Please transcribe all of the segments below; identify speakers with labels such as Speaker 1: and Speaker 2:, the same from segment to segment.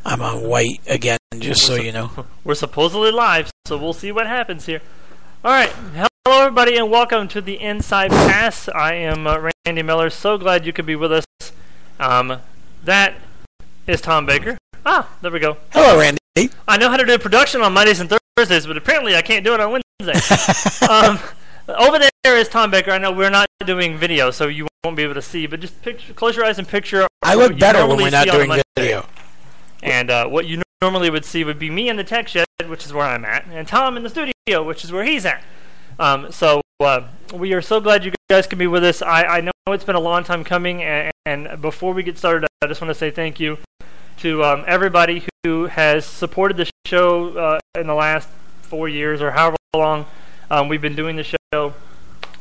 Speaker 1: I'm on white again, just so you know.
Speaker 2: We're supposedly live, so we'll see what happens here. All right. Hello, everybody, and welcome to the Inside Pass. I am Randy Miller. So glad you could be with us. That is Tom Baker. There we go.
Speaker 1: Hello, Randy.
Speaker 2: I know how to do production on Mondays and Thursdays, but apparently I can't do it on Wednesdays. Over there is Tom Baker. I know we're not doing video, so you won't be able to see, but just close your eyes and picture.
Speaker 1: I look better when we're not doing video.
Speaker 2: And what you normally would see would be me in the tech shed, which is where I'm at, and Tom in the studio, which is where he's at. So we are so glad you guys can be with us. I know it's been a long time coming, and before we get started, I just want to say thank you to everybody who has supported the show in the last 4 years or however long we've been doing the show.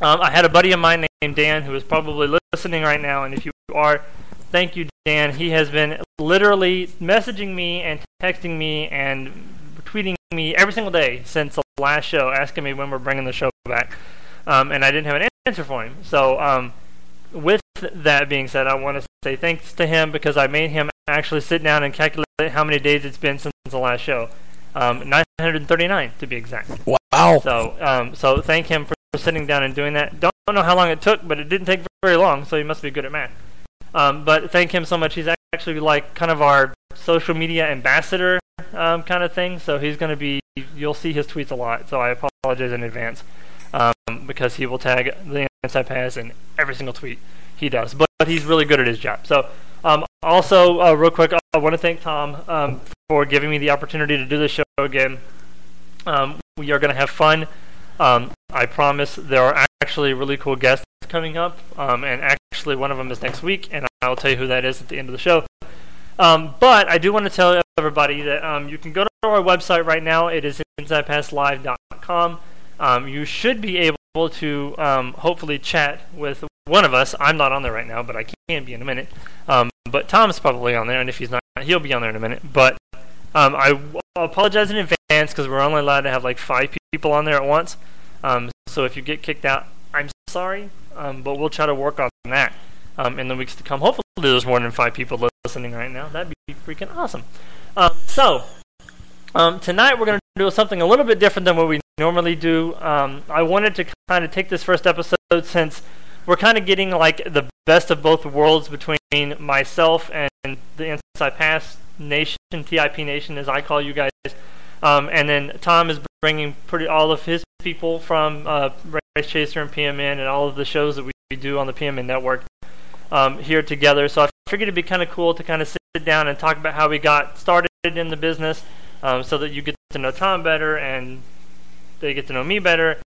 Speaker 2: I had a buddy of mine named Dan who is probably listening right now, and if you are, thank you, Dan. He has been literally messaging me and texting me and tweeting me every single day since the last show, asking me when we're bringing the show back, and I didn't have an answer for him. So with that being said, I want to say thanks to him because I made him actually sit down and calculate how many days it's been since the last show. 939 to be exact.
Speaker 1: Wow.
Speaker 2: So thank him for sitting down and doing that. Don't know how long it took, but it didn't take very long, so he must be good at math. But thank him so much. He's actually like kind of our social media ambassador kind of thing. So he's going to be, you'll see his tweets a lot. So I apologize in advance because he will tag the Inside Pass in every single tweet he does. But he's really good at his job. So also, real quick, I want to thank Tom for giving me the opportunity to do this show again. We are going to have fun. I promise there are actually really cool guests coming up, and actually one of them is next week, and I'll tell you who that is at the end of the show. But I do want to tell everybody that you can go to our website right now. It is InsidePassLive.com. You should be able to hopefully chat with one of us. I'm not on there right now, but I can be in a minute. But Tom's probably on there, and if he's not, he'll be on there in a minute. But I apologize in advance because we're only allowed to have like 5 people on there at once. So if you get kicked out, I'm sorry, but we'll try to work on that in the weeks to come. Hopefully there's more than 5 people listening right now. That'd be freaking awesome. So tonight we're going to do something a little bit different than what we normally do. I wanted to kind of take this first episode since we're kind of getting like the best of both worlds between myself and the Inside Pass Nation, TIP Nation as I call you guys. And then Tom is bringing all of his people from Race Chaser and PMN and all of the shows that we do on the PMN network here together. So I figured it'd be kind of cool to kind of sit down and talk about how we got started in the business so that you get to know Tom better and they get to know me better.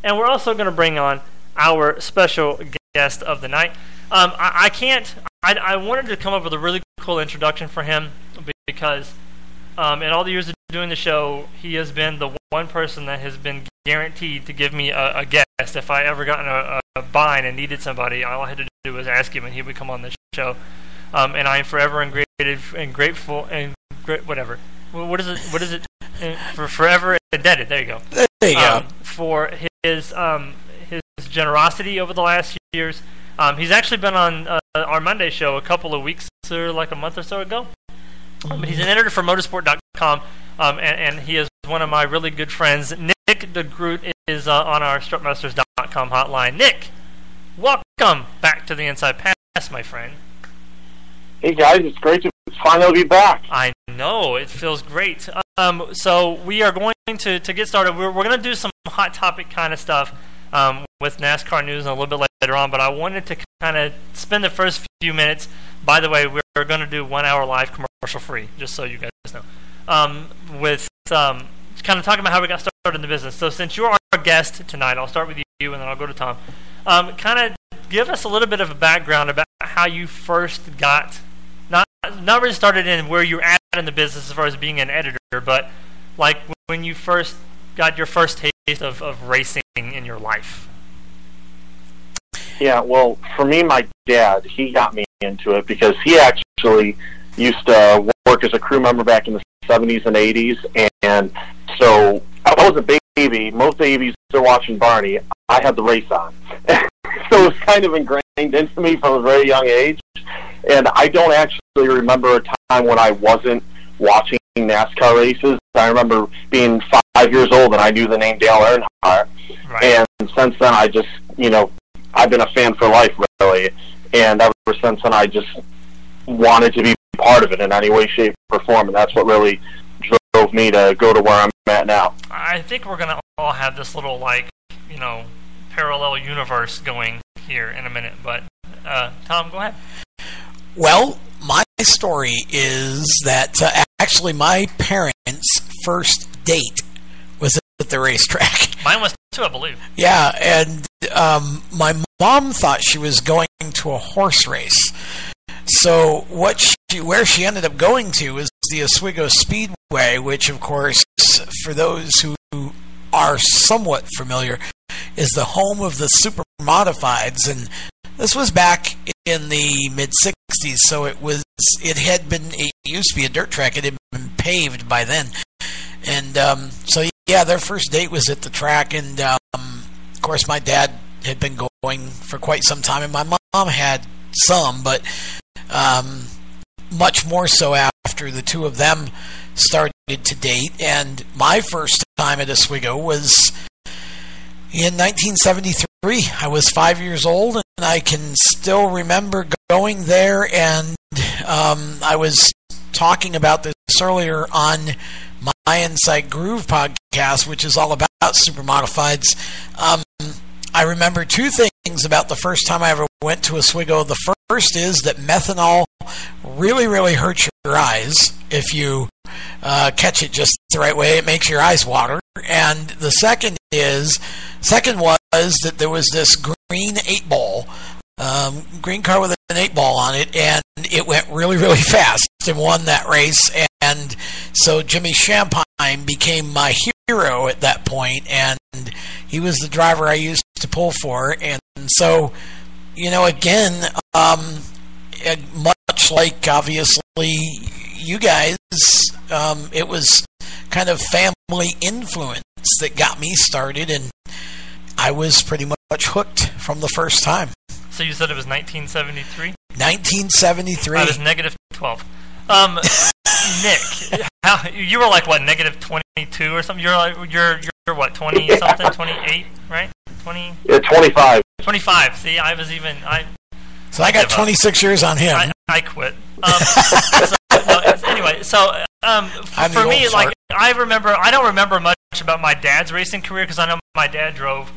Speaker 2: And we're also going to bring on our special guest of the night. I wanted to come up with a really cool introduction for him because in all the years of doing the show, he has been the one person that has been guaranteed to give me a guest. If I ever got in a bind and needed somebody, all I had to do was ask him and he would come on the show. And I am forever grateful and whatever. What is it? For forever indebted. There you go.
Speaker 1: There you go.
Speaker 2: For his generosity over the last years. He's actually been on our Monday show a couple of weeks or like a month or so ago. He's an editor for motorsport.com, and he is one of my really good friends. Nick DeGroot is on our strutmasters.com hotline. Nick, welcome back to the Inside Pass, my friend.
Speaker 3: Hey guys, it's great to finally be back.
Speaker 2: I know, it feels great. So we are going to get started. We're going to do some hot topic kind of stuff with NASCAR news a little bit later on, but I wanted to kind of spend the first few minutes. By the way, we're going to do 1 hour live commercial free, just so you guys know, with kind of talking about how we got started in the business. So since you're our guest tonight, I'll start with you and then I'll go to Tom. Kind of give us a little bit of a background about how you first got, not really started in where you're at in the business as far as being an editor, but like when you first got your first taste of racing in your life.
Speaker 3: Yeah, well, for me, my dad, he got me into it because he actually used to work as a crew member back in the 70s and 80s, and so I was a baby. Most babies are watching Barney. I had the race on. So it was kind of ingrained into me from a very young age, and I don't actually remember a time when I wasn't watching NASCAR races. I remember being 5 years old and I knew the name Dale Earnhardt.
Speaker 2: Right.
Speaker 3: And since then, I just, I've been a fan for life, really. And ever since then, I just wanted to be part of it in any way, shape, or form. And that's what really drove me to go to where I'm at now.
Speaker 2: I think we're going to all have this little, parallel universe going here in a minute. But, Tom, go ahead.
Speaker 1: Well, my story is that actually my parents' first date was at the racetrack.
Speaker 2: Mine was too, I believe.
Speaker 1: Yeah, and my mom thought she was going to a horse race. So where she ended up going to was the Oswego Speedway, which, of course, for those who are somewhat familiar, is the home of the super modifieds. And this was back in the mid-'60s, so it used to be a dirt track. It had been paved by then. And their first date was at the track, and of course my dad had been going for quite some time, and my mom had some, but much more so after the two of them started to date. And my first time at Oswego was in 1973. I was 5 years old, and I can still remember going there, and I was talking about this earlier on my Inside Groove podcast, which is all about super modifieds. I remember two things about the first time I ever went to Oswego. The first is that methanol really, really hurts your eyes if you catch it just the right way. It makes your eyes water. And the second was that there was this green 8-ball, green car with an 8-ball on it, and it went really, really fast and won that race. And so Jimmy Champagne became my hero at that point, and he was the driver I used to pull for. And so, again, much like obviously you guys, it was kind of family influence that got me started, and I was pretty much hooked from the first time.
Speaker 2: So you said it was 1973?
Speaker 1: 1973.
Speaker 2: I was -12. Nick, you were like what, -22 or something? You're what, 20 something, 28, right? 20.
Speaker 3: Yeah, 25.
Speaker 2: 25. See,
Speaker 1: So I got 26 years on him.
Speaker 2: I quit. Anyway, for me, I don't remember much about my dad's racing career, because I know my dad drove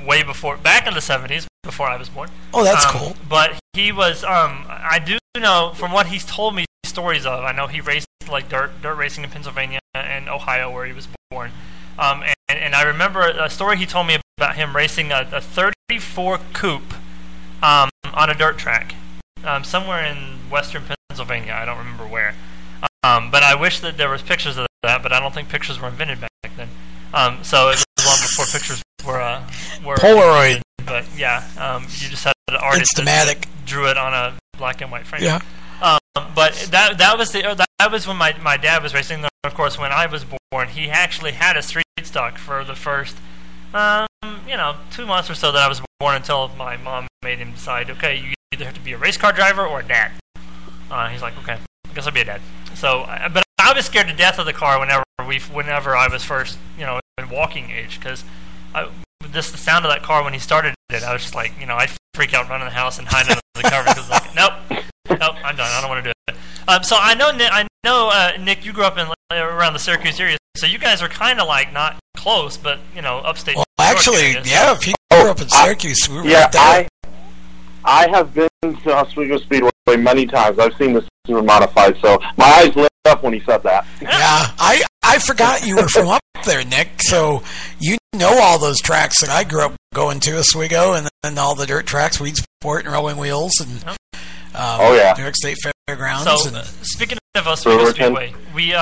Speaker 2: way back in the 70s, before I was born.
Speaker 1: Oh, that's cool.
Speaker 2: But he was, I do know from what he's told me stories of, I know he raced dirt racing in Pennsylvania and Ohio, where he was born. And I remember a story he told me about him racing a 34 coupe on a dirt track somewhere in western Pennsylvania. I don't remember where. But I wish that there was pictures of that, but I don't think pictures were invented back then. So it was long before pictures were
Speaker 1: Polaroid.
Speaker 2: But yeah, you just had an artist that drew it on a black and white frame.
Speaker 1: Yeah.
Speaker 2: But that was when my dad was racing. Of course, when I was born, he actually had a street stock for the first 2 months or so that I was born, until my mom made him decide, okay, you either have to be a race car driver or a dad. He's like, okay, I guess I'll be a dad. So, but I was scared to death of the car whenever I was first, in walking age, because the sound of that car when he started it, I was just like, I'd freak out, run in the house, and hide under the cover, because nope, I'm done. I don't want to do it. So I know, Nick, you grew up around the Syracuse area, so you guys are kind of not close, but upstate.
Speaker 1: Well, actually, area, yeah. If you grew up in Syracuse, we were right there.
Speaker 3: I have been to Oswego Speedway many times. I've seen the super modified, so my eyes lit up when he said that.
Speaker 1: Yeah, I forgot you were from up there, Nick. So you know all those tracks that I grew up going to, Oswego, and then all the dirt tracks, Weedsport and Rolling Wheels, and New York State Fairgrounds.
Speaker 2: So speaking of Oswego Speedway, we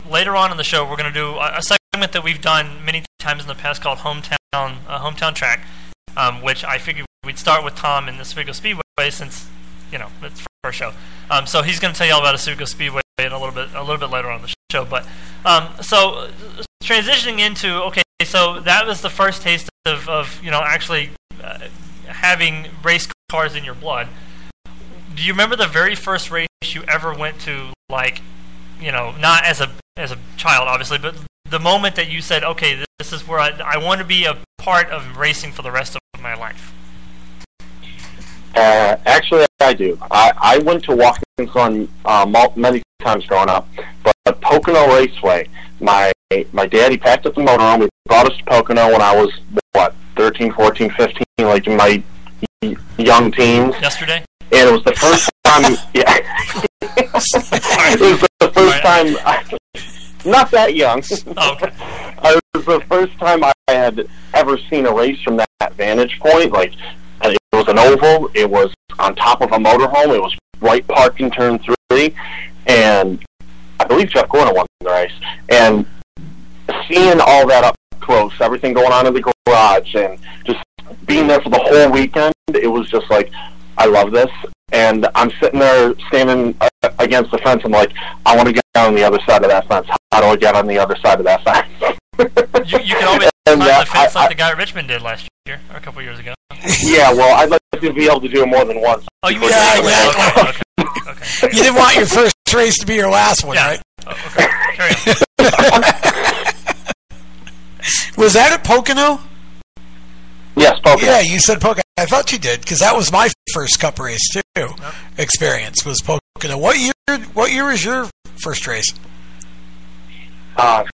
Speaker 2: later on in the show we're going to do a segment that we've done many times in the past called Hometown Track, which I figured we'd start with Tom in the Oswego Speedway, since it's our show. So he's going to tell you all about Oswego Speedway in a little bit later on the show. But so transitioning into so that was the first taste of actually having race cars in your blood. Do you remember the very first race you ever went to, not as a child, obviously, but the moment that you said, okay, this is where I want to be a part of racing for the rest of my life?
Speaker 3: Actually, I do. I went to Watkins Glen many times growing up, but Pocono Raceway, my daddy packed up the motorhome. He brought us to Pocono when I was, 13, 14, 15, like in my young teens.
Speaker 2: Yesterday?
Speaker 3: And it was the first time, it was the first time, not that young.
Speaker 2: Oh, okay.
Speaker 3: It was the first time I had ever seen a race from that vantage point. Like, it was an oval, it was on top of a motorhome, it was right parked in turn 3, and I believe Jeff Gordon won the race. And seeing all that up close, everything going on in the garage, and just being there for the whole weekend, it was just like, I love this. And I'm sitting there standing against the fence. I'm like, I want to get on the other side of that fence. How do I get on the other side of that fence?
Speaker 2: You can always climb the fence like the guy at Richmond did last year, or a couple years ago.
Speaker 3: Yeah, well, I'd like to be able to do it more than once.
Speaker 2: Oh, you mean okay.
Speaker 1: You didn't want your first race to be your last one, right?
Speaker 2: Oh, okay. Carry on.
Speaker 1: Was that at Pocono?
Speaker 3: Yes, Pocono.
Speaker 1: Yeah, you said Pocono. I thought you did, because that was my first Cup race too. Yep. Experience was Pocono. What year was your first race?
Speaker 3: I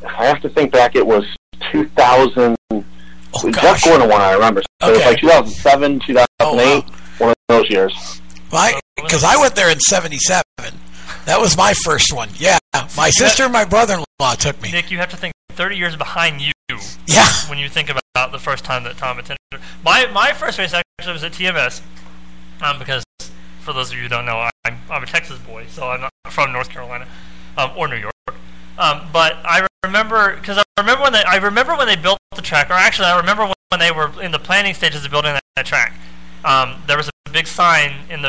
Speaker 3: have to think back. It was 2000.
Speaker 1: Oh,
Speaker 3: Jeff Gordon one, I remember. So
Speaker 1: Okay.
Speaker 3: it was like 2007, 2008, one of those years.
Speaker 1: Because I went there in '77. That was my first one. Yeah, my sister and my brother-in-law took me.
Speaker 2: Nick, you have to think 30 years behind you.
Speaker 1: Yeah.
Speaker 2: When you think about the first time that Tom attended. My first race actually was at TMS, because for those of you who don't know, I'm a Texas boy, so I'm not from North Carolina or New York. But I remember when they built the track, or actually I remember when they were in the planning stages of building that track. There was a big sign in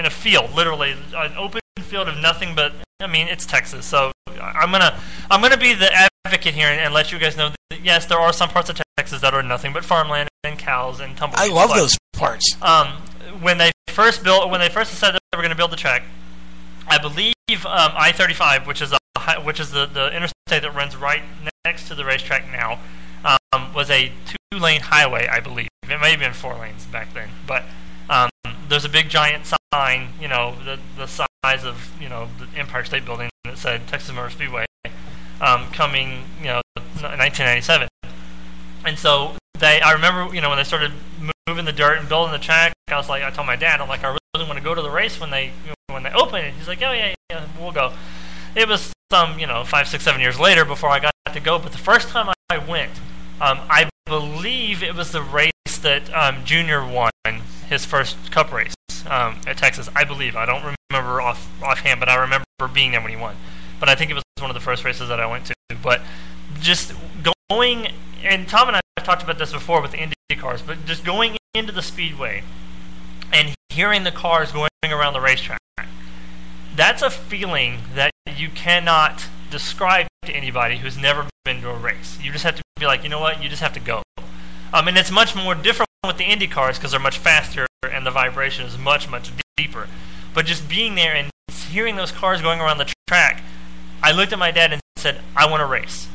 Speaker 2: a field, literally an open field of nothing but. I mean, it's Texas, so I'm gonna be the advocate here and let you guys know that yes, there are some parts of Texas that are nothing but farmland and cows and tumbleweeds.
Speaker 1: I love those parts.
Speaker 2: When they first decided that they were going to build the track, I believe I-35, which is the interstate that runs right next to the racetrack now, was a 2-lane highway, I believe. It may have been 4 lanes back then, but there's a big giant sign, the size of the Empire State Building that said Texas Motor Speedway, coming 1997. And so I remember when they started moving the dirt and building the track, I told my dad, I really want to go to the race when they open it. He's like, oh yeah, we'll go. It was some 5, 6, 7 years later before I got to go, but the first time I went, I believe it was the race that Junior won his first Cup race at Texas. I believe. I don't remember offhand, but I remember being there when he won. But I think it was one of the first races that I went to. But just going, and Tom and I have talked about this before with the Indy cars, but just going into the speedway and hearing the cars going around the racetrack, that's a feeling that you cannot describe to anybody who's never been to a race. You just have to be like, you know what, you just have to go. And it's much more different with the Indy cars because they're much faster and the vibration is much, much deeper. But just being there and hearing those cars going around the track, I looked at my dad and said, I want to race.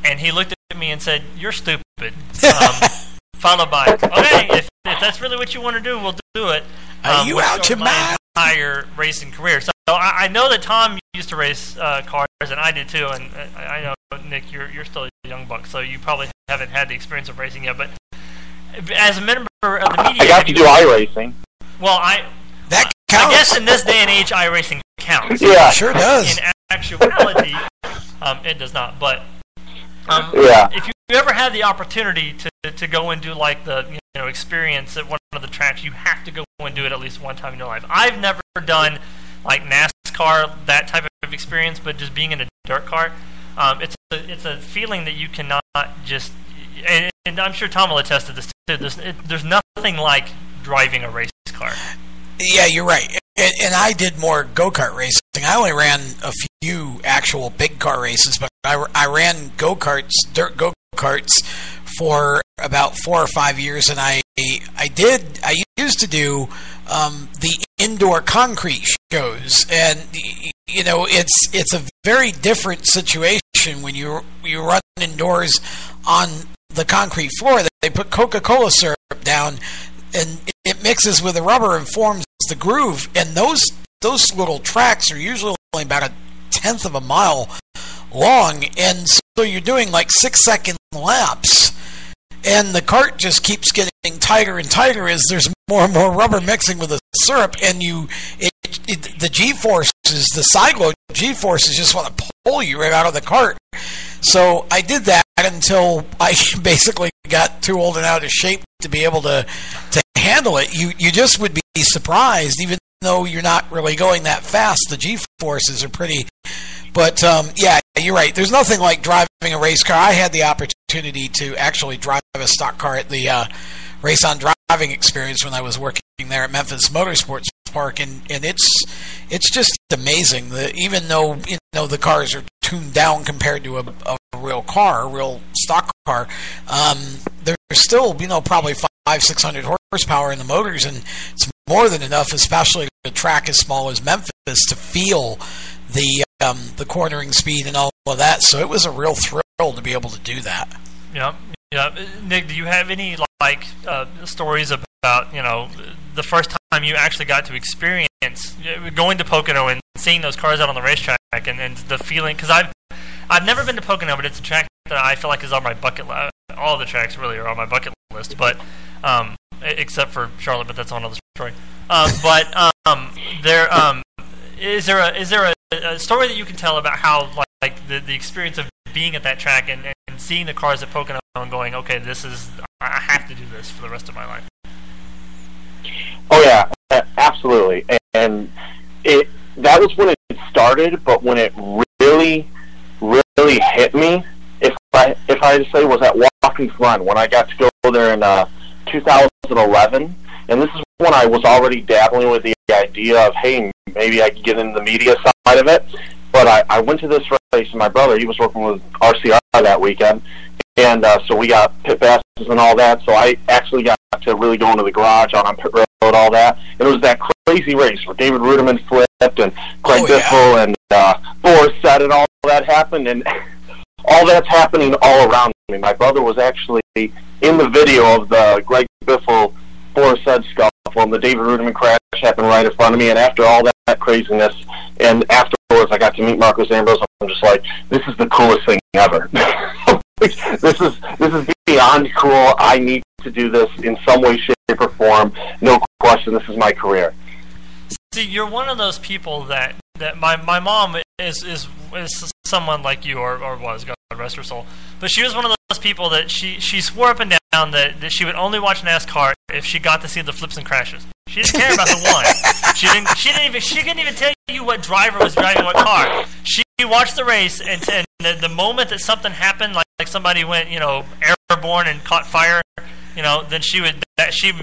Speaker 2: And he looked at me and said, you're stupid. Followed by, okay, if that's really what you want to do, we'll do it.
Speaker 1: Are you out your mind?
Speaker 2: Entire racing career. So I know that Tom used to race cars, and I did too. And I know, Nick, you're still a young buck, so you probably haven't had the experience of racing yet. But as a member of the media,
Speaker 3: I got to do iRacing.
Speaker 2: Well,
Speaker 1: that counts.
Speaker 2: I guess in this day and age, iRacing counts.
Speaker 3: Yeah,
Speaker 1: it sure does.
Speaker 2: In actuality, it does not. But if you ever have the opportunity to go and do like the experience at one of the tracks, you have to go and do it at least one time in your life. I've never done like NASCAR, that type of experience, but just being in a dirt car, it's a feeling that you cannot just. And I'm sure Tom will attest to this too. There's nothing like driving a race car.
Speaker 1: Yeah, you're right. And I did more go-kart racing. I only ran a few actual big car races, but I ran go-karts, dirt go-karts, for about 4 or 5 years, and I used to do the indoor concrete shows, and you know, it's a very different situation when you run indoors on the concrete floor. They put Coca-Cola syrup down, and it mixes with the rubber and forms the groove. And those little tracks are usually only about a tenth of a mile long, and so you're doing like 6-second laps, and the cart just keeps getting tighter and tighter as there's more and more rubber mixing with the syrup, and the G-forces, the side load G-forces just want to pull you right out of the cart. So I did that until I basically got too old and out of shape to be able to handle it. You just would be surprised, even though you're not really going that fast. The G-forces are pretty. But yeah, you're right. There's nothing like driving a race car. I had the opportunity to actually drive a stock car at the Race on Driving Experience when I was working there at Memphis Motorsports Park, and it's just amazing. Even though the cars are tuned down compared to a real car, a real stock car, there's still probably 500-600 horsepower in the motors, and it's more than enough, especially a track as small as Memphis, to feel the cornering speed and all of that. So it was a real thrill to be able to do that.
Speaker 2: Yeah. Nick, do you have any stories about the first time you actually got to experience going to Pocono and seeing those cars out on the racetrack and the feeling? Because I've never been to Pocono, but it's a track that I feel like is on my bucket list. All the tracks really are on my bucket list, but except for Charlotte, but that's another story. Is there a story that you can tell about how the experience of being at that track and seeing the cars at Pocono and going, okay, I have to do this for the rest of my life?
Speaker 3: Oh yeah, absolutely. And that was when it started, but when it really, really hit me, if I had to say, was at Watkins Glen, when I got to go there in 2011. And this is when I was already dabbling with the idea of, hey, maybe I could get into the media side of it. But I went to this race, and my brother, he was working with RCR that weekend, and so we got pit passes and all that, so I actually got to really go into the garage on pit road, all that. And it was that crazy race where David Ruderman flipped, and Greg Biffle and Boris said, and all that happened, and all that's happening all around me. My brother was actually in the video of the Greg Biffle Boris said scuffle, and the David Ruderman crash happened right in front of me, and after all that craziness, and afterwards I got to meet Marcos Ambrose. I'm just like, this is the coolest thing ever. This is beyond cool. I need to do this in some way, shape, or form. No question, this is my career.
Speaker 2: See, you're one of those people that my mom is someone like you, or was, God rest her soul. But she was one of those people that she swore up and down that she would only watch NASCAR if she got to see the flips and crashes. She didn't care about the one. She couldn't even tell you what driver was driving what car. She watched the race, and the moment that something happened, like somebody went airborne and caught fire, then she would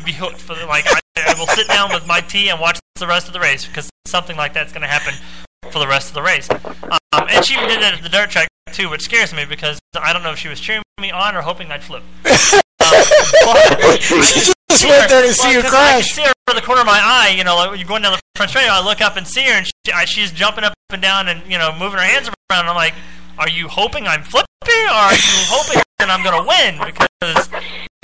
Speaker 2: be hooked for I will sit down with my tea and watch the rest of the race, because something like that's going to happen for the rest of the race. And she even did it at the dirt track too, which scares me, because I don't know if she was cheering me on or hoping I'd flip.
Speaker 1: She just went there to see you crash.
Speaker 2: I could see her from the corner of my eye, when you're going down the front straight, I look up and see her, and she's jumping up and down and moving her hands around. And I'm like, are you hoping I'm flipping, or are you hoping that I'm going to win? Because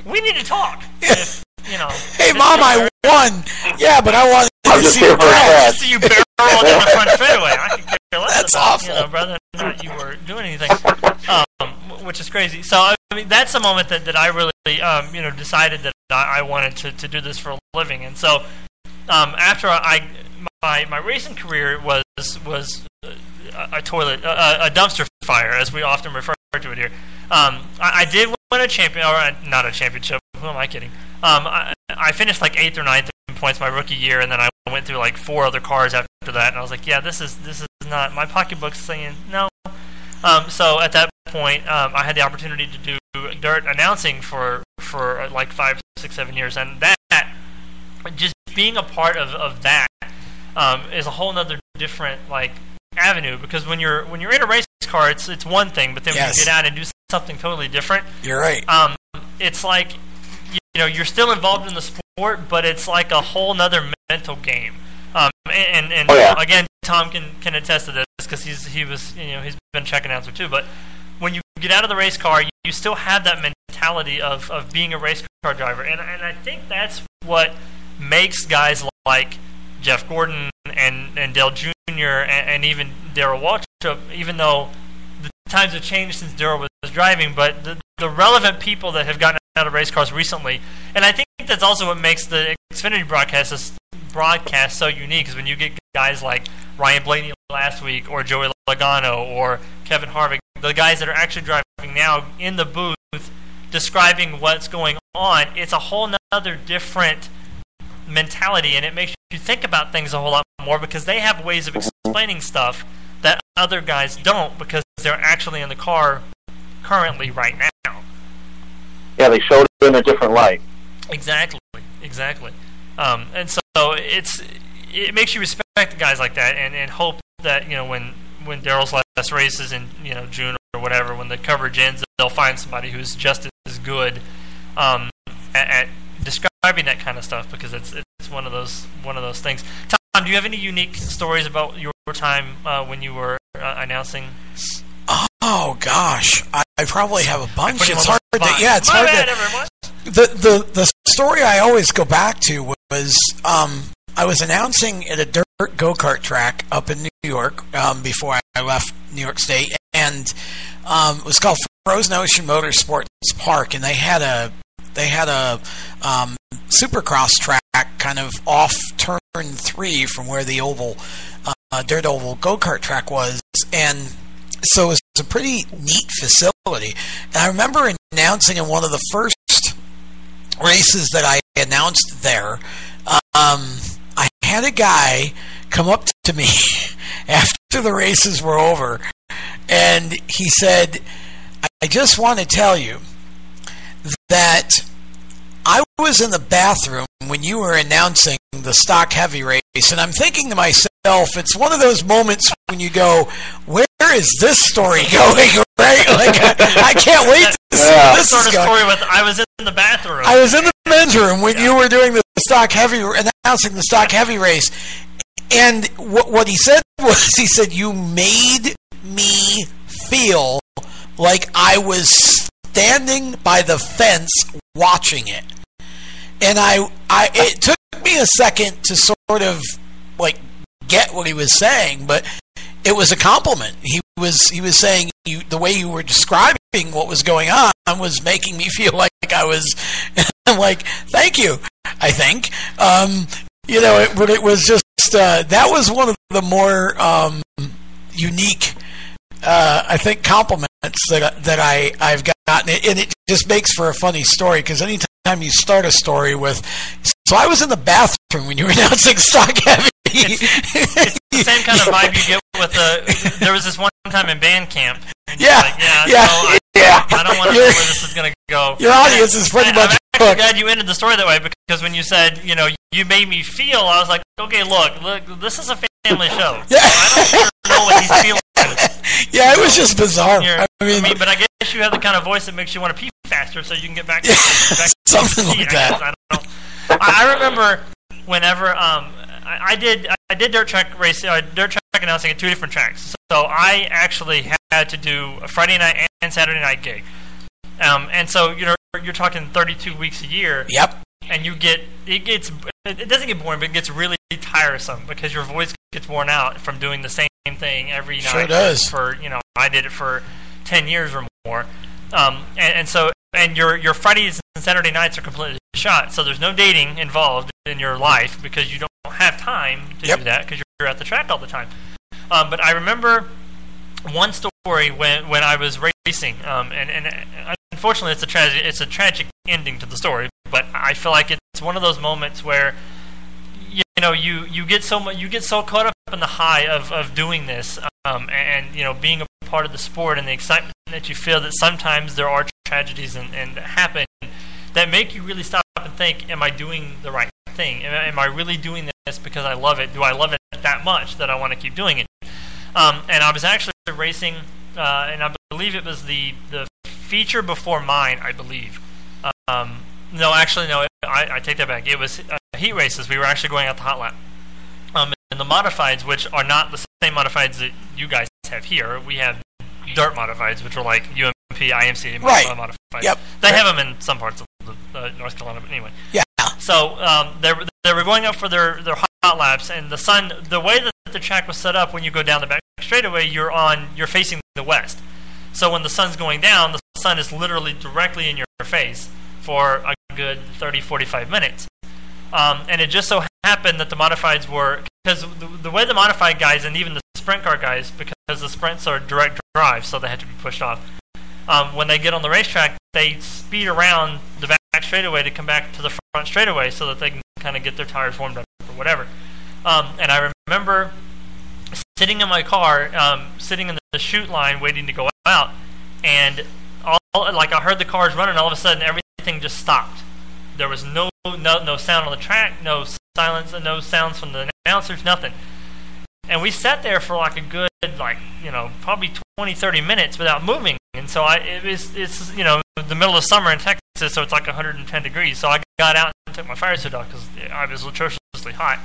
Speaker 2: we need to talk.
Speaker 1: Hey, Mom, I won. Yeah, but I wanted to see you crash.
Speaker 2: See you barrel down the front straightaway. I could care less
Speaker 1: That's
Speaker 2: about,
Speaker 1: awful.
Speaker 2: Whether or not you were doing anything, which is crazy. So, I mean, that's a moment that I really, decided that I wanted to do this for a living. And so, after my racing career was a dumpster fire, as we often refer to it here. I did win a champion, or not a championship. Who am I kidding? I finished 8th or 9th in points my rookie year, and then I went through 4 other cars after that, and I was like, yeah, this is not, my pocketbook's saying no. So at that point, I had the opportunity to do dirt announcing for 5, 6, 7 years, and that, just being a part of that, is a whole nother different avenue, because when you're in a race car, it's one thing, but then when you get out and do something totally different,
Speaker 1: you're right.
Speaker 2: It's like, you're still involved in the sport, but it's like a whole nother mental game. Again, Tom can attest to this because he's been check announcer too. But when you get out of the race car, you still have that mentality of being a race car driver, and I think that's what makes guys like Jeff Gordon and Dale Jr. and even Darrell Waltrip, even though the times have changed since Darrell was driving, but the relevant people that have gotten out of race cars recently, and I think that's also what makes the Xfinity broadcast so unique, is when you get guys like Ryan Blaney last week, or Joey Logano, or Kevin Harvick, the guys that are actually driving now in the booth describing what's going on. It's a whole nother different mentality, and it makes you think about things a whole lot more, because they have ways of explaining stuff that other guys don't, because they're actually in the car currently right now.
Speaker 3: Yeah, they showed it in a different light.
Speaker 2: Exactly. And so it makes you respect guys like that, and hope that when Darrell's last races in June or whatever, when the coverage ends, they'll find somebody who's just as good at describing that kind of stuff, because it's one of those things. Tom, do you have any unique stories about your time when you were announcing?
Speaker 1: Oh gosh, I probably have a bunch. It's hard to, it's
Speaker 2: My
Speaker 1: hard
Speaker 2: bad,
Speaker 1: to.
Speaker 2: everyone.
Speaker 1: The story I always go back to was I was announcing at a dirt go-kart track up in New York before I left New York State, and it was called Frozen Ocean Motorsports Park, and they had a supercross track kind of off turn 3 from where the oval dirt oval go-kart track was, and so it was a pretty neat facility. And I remember announcing in one of the first races that I announced there, I had a guy come up to me after the races were over, and he said, I just want to tell you that I was in the bathroom when you were announcing the stock heavy race, and I'm thinking to myself, it's one of those moments when you go, where is this story going? Right? Like, I can't wait to see where this is going.
Speaker 2: Story with, I was in the bathroom.
Speaker 1: I was in the men's room when you were doing the stock heavy, announcing the stock heavy race, and what he said was, he said, you made me feel like I was standing by the fence watching it. And it took me a second to sort of like get what he was saying, but it was a compliment. He was saying the way you were describing what was going on was making me feel like I was like, thank you. I think but it was just that was one of the more unique I think compliments that I've gotten, and it just makes for a funny story, because anytime you start a story with, so I was in the bathroom when you were announcing stock heavy.
Speaker 2: It's the same kind of vibe you get with there was this one time in band camp.
Speaker 1: Yeah.
Speaker 2: I don't want to know where this is going to go.
Speaker 1: Your audience is pretty much
Speaker 2: I'm actually glad you ended the story that way, because when you said, you made me feel, I was like, okay, look, this is a family show.
Speaker 1: Yeah.
Speaker 2: So I don't know what he's feeling.
Speaker 1: Yeah, it was just bizarre.
Speaker 2: But I guess you have the kind of voice that makes you want to pee faster, so you can get back to
Speaker 1: something like that.
Speaker 2: I don't know. I remember whenever I did dirt track racing, dirt track announcing at 2 different tracks. So I actually had to do a Friday night and Saturday night gig. And so you're talking 32 weeks a year.
Speaker 1: Yep.
Speaker 2: And it doesn't get boring, but it gets really tiresome, because your voice gets worn out from doing the same thing every night.
Speaker 1: Sure does.
Speaker 2: For I did it for 10 years or more. And your Fridays and Saturday nights are completely shot, so there's no dating involved in your life, because you don't have time to do that, because you're at the track all the time. But I remember one story when I was racing, and unfortunately it's a tragic ending to the story, but I feel like it's one of those moments where you get so caught up in the high of doing this, and being a part of the sport, and the excitement that you feel, that sometimes there are tragedies and happen that make you really stop and think, am I doing the right thing? Am I really doing this because I love it? Do I love it that much that I want to keep doing it? And I was actually racing, and I believe it was the feature before mine, I believe. No, I take that back. It was heat races. We were actually going out the hot lap. the modifieds, which are not the same modifieds that you guys have here. We have dirt modifieds, which are like UMP, IMC modifieds.
Speaker 1: Yep.
Speaker 2: They have them in some parts of North Carolina, but anyway.
Speaker 1: Yeah.
Speaker 2: So they were going up for their hot laps, and the way that the track was set up, when you go down the back straightaway, you're facing the west. So when the sun's going down, the sun is literally directly in your face for a good 30-45 minutes. And it just so happened that the modifieds were, because the way the modified guys and even the sprint car guys, because the sprints are direct drive, so they have to be pushed off. When they get on the racetrack, they speed around the back straightaway to come back to the front straightaway so that they can kind of get their tires warmed up or whatever. And I remember sitting in my car, sitting in the chute line waiting to go out, and I heard the cars running, all of a sudden everything just stopped. There was no sound on the track, no silence, no sounds from the announcers, nothing. And we sat there for like a good, probably 20-30 minutes without moving. And so it's the middle of summer in Texas, so it's like 110 degrees. So I got out and took my fire suit off because I was atrociously hot.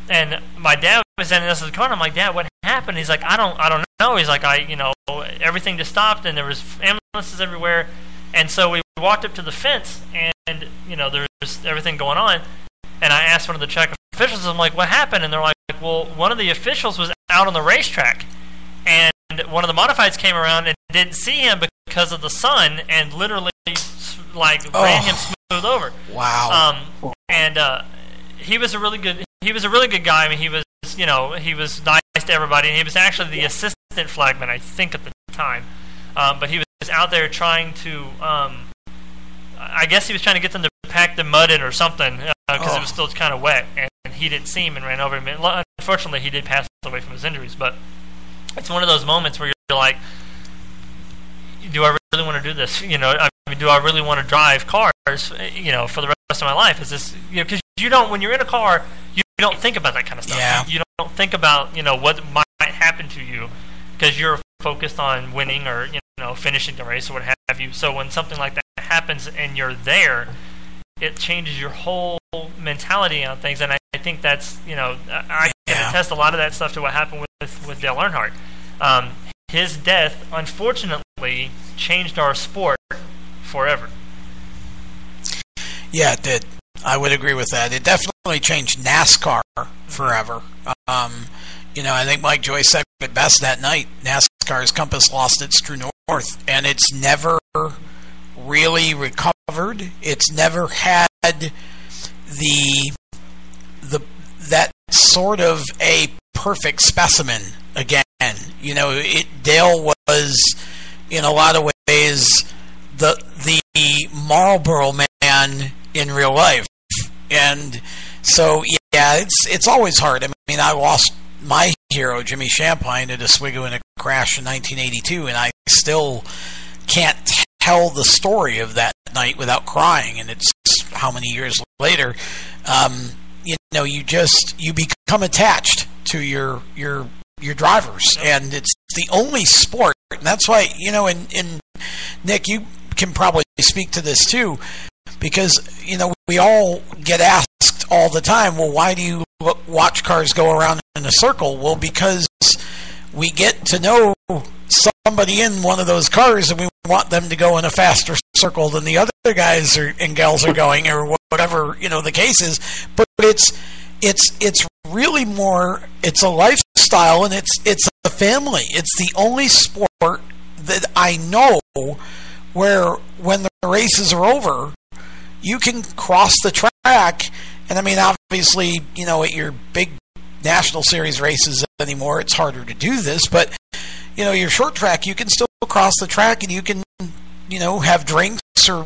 Speaker 2: And my dad was standing next to the car, and I'm like, Dad, what happened? He's like, I don't know. He's like, everything just stopped, and there was ambulances everywhere. And so we walked up to the fence, and there was everything going on. And I asked one of the track officials, I'm like, what happened? And they're like, well, one of the officials was out on the racetrack, and one of the modifieds came around and didn't see him because of the sun, and literally ran him smooth over.
Speaker 1: Wow.
Speaker 2: And he was a really good guy. I mean, he was nice to everybody, and he was actually the assistant flagman, I think, at the time. But he was out there trying to, I guess he was trying to get them to pack the mud in or something, because it was still kind of wet, and he didn't see him and ran over him. And unfortunately, he did pass away from his injuries, but it's one of those moments where you're like, do I really want to do this? Do I really want to drive cars, for the rest of my life? Is this, because you don't, when you're in a car, you don't think about that kind of stuff.
Speaker 1: Yeah.
Speaker 2: You don't think about, what might happen to you, because you're focused on winning or, finishing the race or what have you. So when something like that happens and you're there, it changes your whole mentality on things. And I think that's, I can attest a lot of that stuff to what happened with Dale Earnhardt. His death, unfortunately, changed our sport forever.
Speaker 1: Yeah, it did. I would agree with that. It definitely changed NASCAR forever. I think Mike Joyce said it best that night. NASCAR's compass lost its true north, and it's never really recovered. It's never had that sort of a perfect specimen again. Dale was, in a lot of ways, the Marlboro man in real life, and so it's always hard. I mean, I lost my hero Jimmy Shampine at Oswego in a crash in 1982, and I still can't tell the story of that night without crying. And it's how many years later, you become attached to your drivers, and it's the only sport, and that's why and Nick, you can probably speak to this too, because we all get asked all the time, well, why do you watch cars go around in a circle? Well, because we get to know somebody in one of those cars, and we want them to go in a faster circle than the other guys and gals are going, or whatever the case is. But it's really more, it's a lifestyle, and it's a family. It's the only sport that I know where when the races are over, you can cross the track. And I mean, obviously, at your big national series races anymore, it's harder to do this, but your short track, you can still cross the track, and you can have drinks or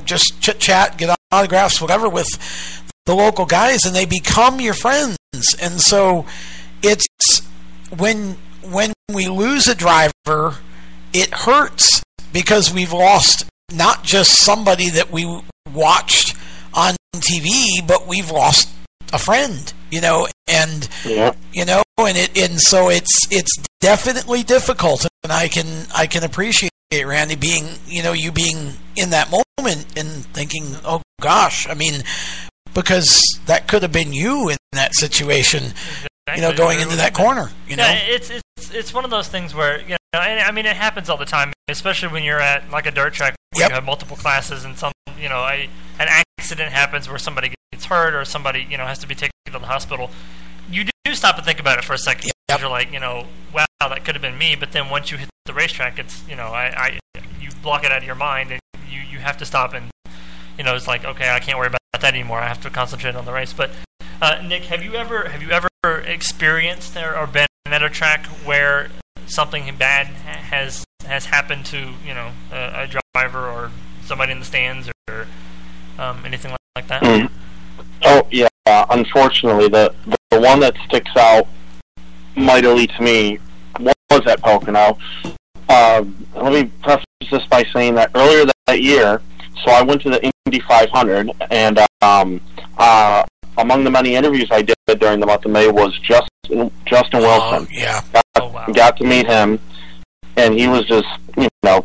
Speaker 1: just chit chat, get autographs, whatever, with the local guys, and they become your friends. And so it's when we lose a driver, it hurts, because we've lost not just somebody that we watched on TV, but we've lost a friend, and so it's definitely difficult, and I can appreciate it, Randy, being you being in that moment and thinking, oh gosh, I mean, because that could have been you in that situation,
Speaker 2: Exactly.
Speaker 1: going into that corner.
Speaker 2: Yeah, it's one of those things where and, I mean, it happens all the time, especially when you're at like a dirt track where you have multiple classes and an accident happens where somebody gets hurt or somebody has to be taken to the hospital. You do stop and think about it for a second.
Speaker 1: Yep.
Speaker 2: You're like, wow, that could have been me. But then once you hit the racetrack, it's you block it out of your mind and you have to stop and it's like, okay, I can't worry about that anymore. I have to concentrate on the race. But Nick, have you ever experienced or been at a track where something bad has happened to a driver or somebody in the stands or anything like that?
Speaker 3: Mm. Oh yeah, unfortunately, the one that sticks out mightily to me was at Pocono. Let me preface this by saying that earlier that year, so I went to the Indy 500, and among the many interviews I did during the month of May was Justin Wilson. Got to meet him, and he was just, anyone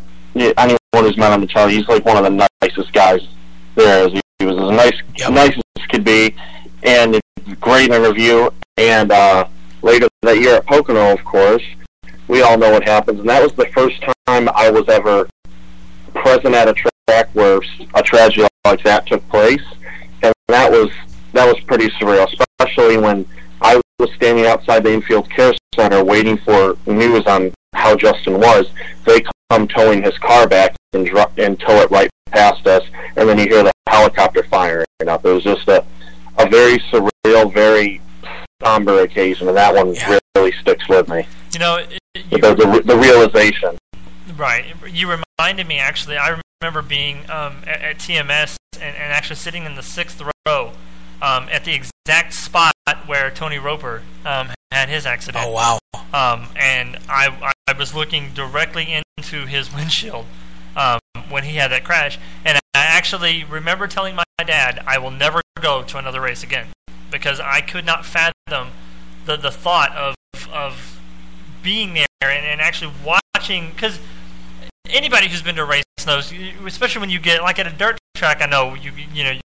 Speaker 3: who's met him can tell he's like one of the nicest guys there. He was as nice as could be, and it's a great interview. And later that year at Pocono, of course, we all know what happens, and that was the first time I was ever present at a track where a tragedy like that took place, and that was pretty surreal, especially when I was standing outside the Infield Care Center waiting for news on how Justin was. They come towing his car back and tow it right past us, and then you hear the helicopter firing up. It was just a very surreal, very somber occasion, and that one really sticks with me. The realization.
Speaker 2: Right. You reminded me, actually, I remember being at TMS and actually sitting in the 6th row at the exact spot where Tony Roper had his accident.
Speaker 1: Oh, wow.
Speaker 2: And I was looking directly into his windshield when he had that crash. And I actually remember telling my dad, I will never go to another race again, because I could not fathom the thought of being there and actually watching, because anybody who's been to a race knows, especially when you get, like at a dirt track, I know you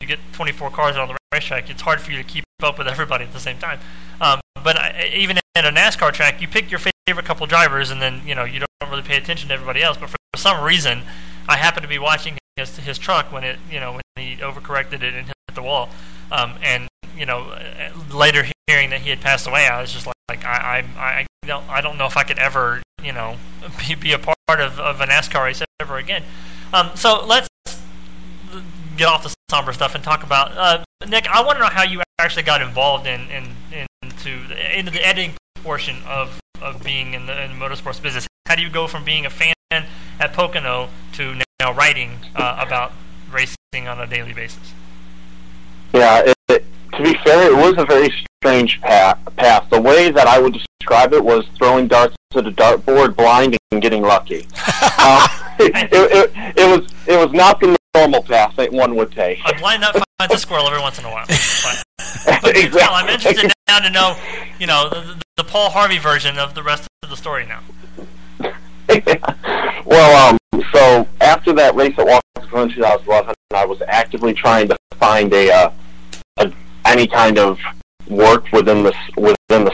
Speaker 2: get 24 cars on the racetrack, it's hard for you to keep up with everybody at the same time. But even at a NASCAR track, you pick your favorite couple drivers, and then you don't really pay attention to everybody else. But for some reason, I happened to be watching his truck when when he overcorrected it and hit the wall. And later hearing that he had passed away, I was just like I don't know if I could ever be a part of a NASCAR race ever again. So let's get off the somber stuff and talk about Nick. I want to know how you actually got involved into the editing portion of being in the motorsports business. How do you go from being a fan at Pocono to now writing about racing on a daily basis?
Speaker 3: Yeah, to be fair, it was a very strange path. The way that I would describe it was throwing darts at a dartboard blind and getting lucky. It was not the normal path that one would take.
Speaker 2: A blind nut finds a squirrel every once in a while. But
Speaker 3: Exactly.
Speaker 2: I'm interested now to know, the Paul Harvey version of the rest of the story now.
Speaker 3: Well, so after that race at Walker in 2011, I was actively trying to find any kind of work within the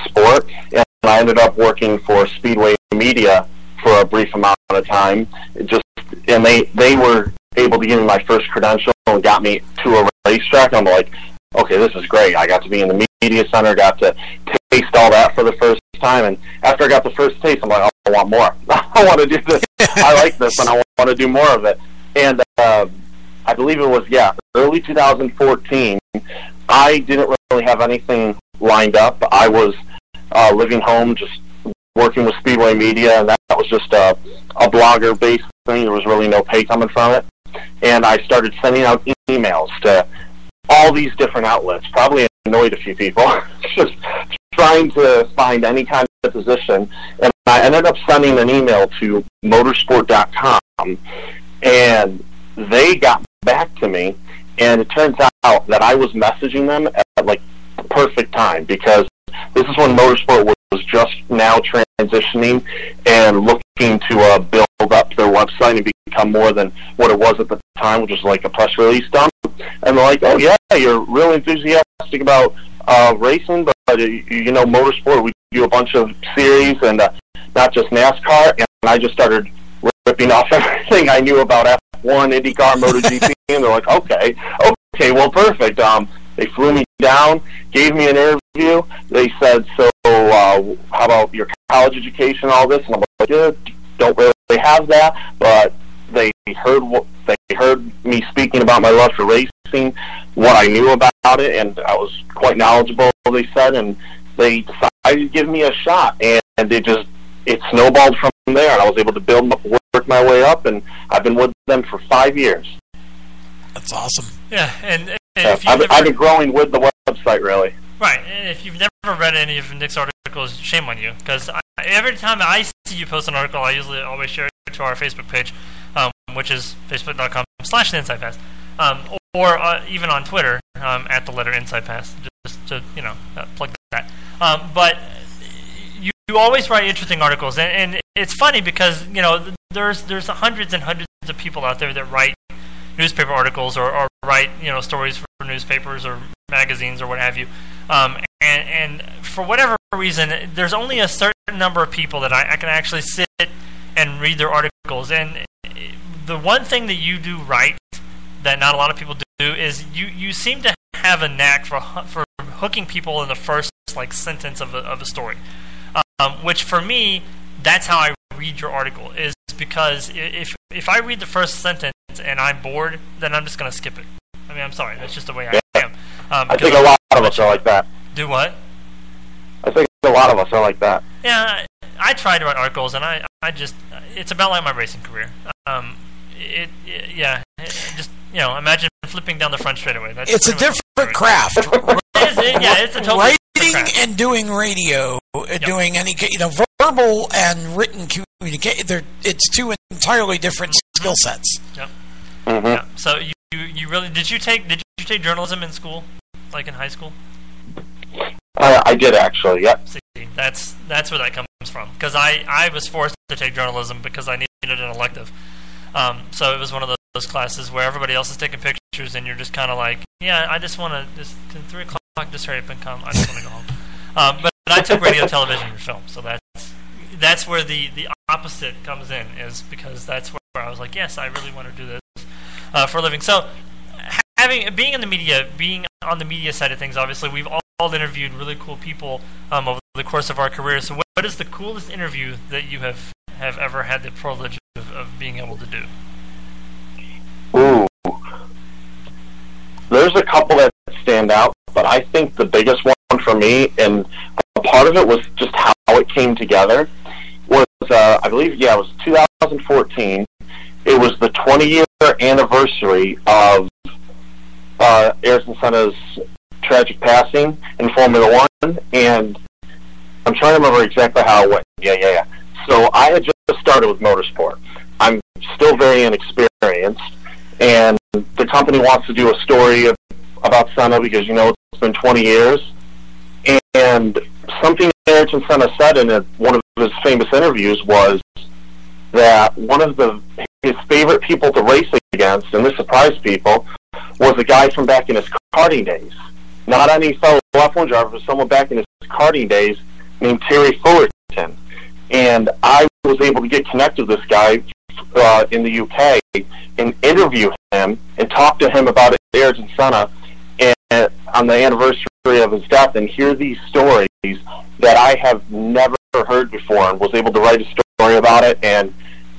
Speaker 3: sport, and I ended up working for Speedway Media for a brief amount of time. And they were able to give me my first credential and got me to a racetrack. I'm like, okay, this is great. I got to be in the media center, got to taste all that for the first time, and after I got the first taste, I'm like, I want more. I want to do this. I like this, and I want to do more of it. And I believe it was, early 2014. I didn't really have anything lined up. I was living home, just working with Speedway Media, and that was just a blogger-based thing. There was really no pay coming from it. And I started sending out emails to all these different outlets, probably annoyed a few people, just trying to find any kind of position. And I ended up sending an email to motorsport.com, and they got back to me, and it turns out that I was messaging them at like the perfect time, because this is when motorsport was just now transitioning and looking to build up their website and become more than what it was at the time, which was like a press release dump. And they're like, oh yeah, you're really enthusiastic about racing, but you know, motorsport, we do a bunch of series and not just NASCAR. And I just started ripping off everything I knew about F1, IndyCar, MotoGP, and they're like, okay, well, perfect. They flew me down, gave me an interview. They said, so how about your college education, all this? And I'm like, yeah, don't really have that, but they heard me speaking about my love for racing, what I knew about it, and I was quite knowledgeable, they said, and they decided to give me a shot, and it snowballed from there, and I was able to work my way up, and I've been with them for 5 years.
Speaker 1: That's awesome.
Speaker 2: Yeah, and
Speaker 3: I've been growing with the website, really.
Speaker 2: Right, and if you've never read any of Nick's articles, shame on you, because every time I see you post an article, I usually always share it to our Facebook page, which is facebook.com/InsidePass, or even on Twitter, at the letter InsidePass, just to, plug that. But you always write interesting articles, and it's funny because, there's hundreds and hundreds of people out there that write newspaper articles or write stories for newspapers or magazines or what have you, and for whatever reason, there's only a certain number of people that I can actually sit and read their articles. And the one thing that you do right that not a lot of people do is you seem to have a knack for hooking people in the first sentence of a story, which for me, that's how I read your article, is because if I read the first sentence and I'm bored, then I'm just going to skip it. I mean, I'm sorry, that's just the way I am.
Speaker 3: I think a lot of us are like that.
Speaker 2: Do what?
Speaker 3: I think a lot of us are like that.
Speaker 2: Yeah, I try to write articles, and I just, it's about like my racing career. Imagine flipping down the front straightaway.
Speaker 1: It's a different craft.
Speaker 2: It's a totally
Speaker 1: writing and doing radio, doing any, verbal and written communication. It's two entirely different skill sets.
Speaker 2: Yep.
Speaker 3: Mm-hmm.
Speaker 2: Yeah. So you really did you take journalism in school, like in high school?
Speaker 3: I did actually. Yep.
Speaker 2: See, that's where that comes from. Because I was forced to take journalism because I needed an elective. So it was one of those classes where everybody else is taking pictures and you're just kind of like, yeah, I just want to just 3 o'clock just hurry up and come. I just want to go home. But I took radio, television, and film. So that's where the opposite comes in, is because that's where I was like, yes, I really want to do this for a living. So being on the media side of things, obviously we've all interviewed really cool people over the course of our careers. So what is the coolest interview that you have ever had the privilege of being able to do?
Speaker 3: Ooh. There's a couple that stand out, but I think the biggest one for me, and a part of it was just how it came together, was, I believe, it was 2014. It was the 20-year anniversary of Ayrton Senna's tragic passing in Formula One, and I'm trying to remember exactly how it went. Yeah. So I had just started with motorsport. I'm still very inexperienced, and the company wants to do a story about Senna because, it's been 20 years. And something Ayrton Senna said in one of his famous interviews was that one of his favorite people to race against, and this surprised people, was a guy from back in his karting days. Not any fellow F1 driver, but someone back in his karting days named Terry Fullerton. And I was able to get connected with this guy in the UK and interview him and talk to him about Ayrton Senna and on the anniversary of his death, and hear these stories that I have never heard before, and was able to write a story about it. And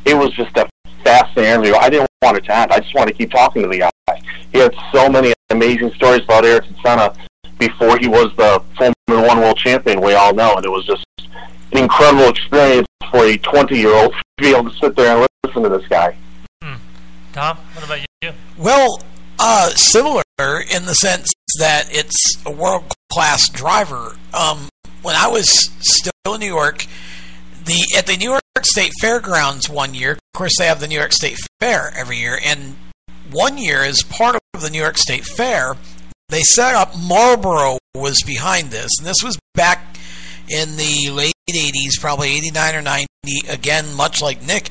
Speaker 3: it was just a fascinating interview. I didn't want it to end. I just wanted to keep talking to the guy. He had so many amazing stories about Ayrton Senna before he was the Formula One world champion, we all know, and it was just an incredible experience for a 20-year-old to be able to sit there and listen to this guy.
Speaker 2: Tom, what about you?
Speaker 1: Well, similar in the sense that it's a world-class driver. When I was still in New York, at the New York State Fairgrounds one year, of course they have the New York State Fair every year, and one year as part of the New York State Fair, they set up, Marlboro was behind this, and this was back in the late 80s, probably 89 or 90, again, much like Nick.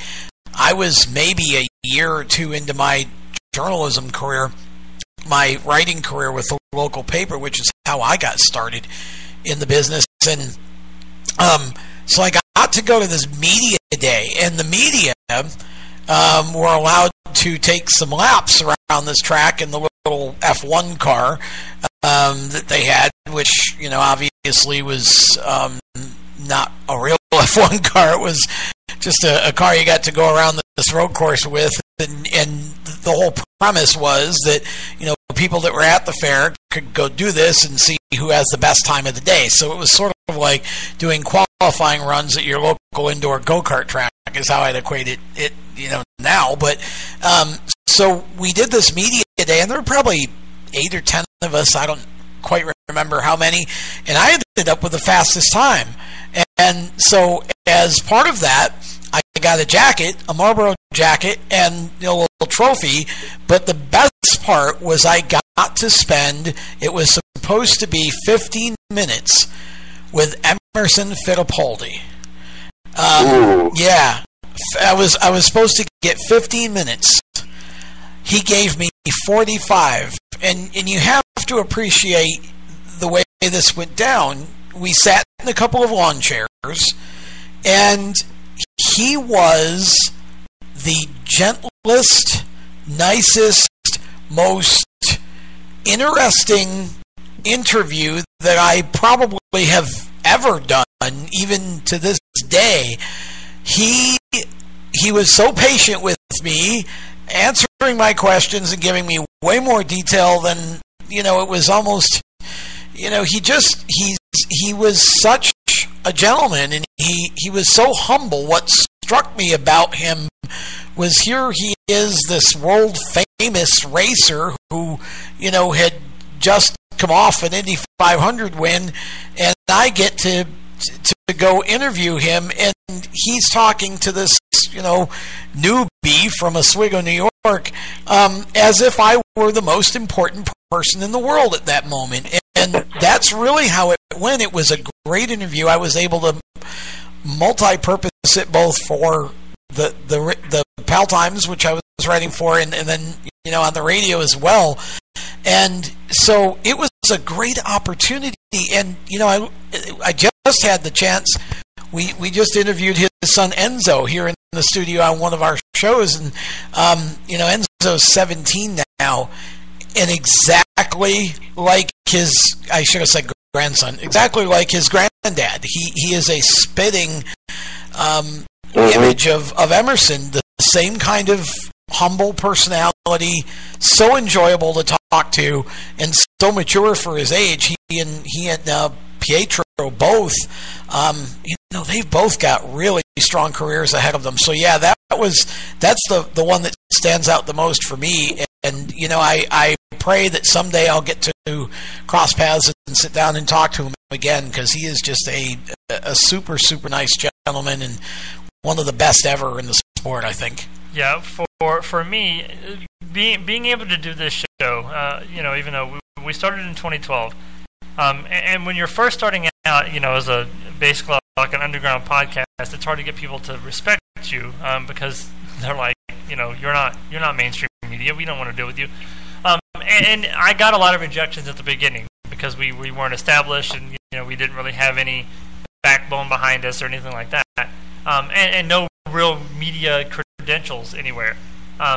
Speaker 1: I was maybe a year or two into my journalism career, my writing career with the local paper, which is how I got started in the business. And so I got to go to this media day, and the media were allowed to take some laps around this track in the little F1 car that they had, which, you know, obviously was not a real F1 car. It was just a car you got to go around this road course with, and the whole premise was that, you know, people that were at the fair could go do this and see who has the best time of the day. So it was sort of like doing qualifying runs at your local indoor go-kart track is how I'd equate it, you know, now. But so we did this media day, and there were probably 8 or 10 of us. I don't quite remember how many, and I ended up with the fastest time. And so as part of that, I got a jacket, a Marlboro jacket, and, you know, a little trophy. But the best part was I got to spend, it was supposed to be 15 minutes with Emerson Fittipaldi. Yeah, I was supposed to get 15 minutes. He gave me 45, and you have to appreciate the way this went down. We sat in a couple of lawn chairs, and he was the gentlest, nicest, most interesting interview that I probably have ever done, even to this day. He was so patient with me, answering my questions and giving me way more detail than, you know, it was almost, you know, he was such a gentleman, and he was so humble. What struck me about him was, here he is, this world famous racer who, you know, had just come off an Indy 500 win, and I get to go interview him, and he's talking to this, you know, newbie from Oswego, New York, as if I were the most important person in the world at that moment. And that's really how it went. It was a great interview. I was able to multi-purpose it both for the Pal Times, which I was writing for, and then, you know, on the radio as well. And so it was a great opportunity. And, you know, I just had the chance. We just interviewed his son Enzo here in the studio on one of our shows, and you know, Enzo's 17 now, and exactly like his, I should have said grandson, exactly like his granddad. He is a spitting image of Emerson, the same kind of humble personality, so enjoyable to talk to, and so mature for his age. He and Pietro both, you know, they've both got really strong careers ahead of them. So yeah, that's the one that stands out the most for me. And you know, I pray that someday I'll get to cross paths and sit down and talk to him again, because he is just a super, super nice gentleman, and one of the best ever in the sport, I think.
Speaker 2: Yeah, for me, being able to do this show, you know, even though we started in 2012, and when you're first starting out, you know, as basically like an underground podcast, it's hard to get people to respect you, because they're like, you know, you're not mainstream media. We don't want to deal with you. And I got a lot of rejections at the beginning because we weren't established, and, you know, we didn't really have any backbone behind us or anything like that, and no real media credentials anywhere.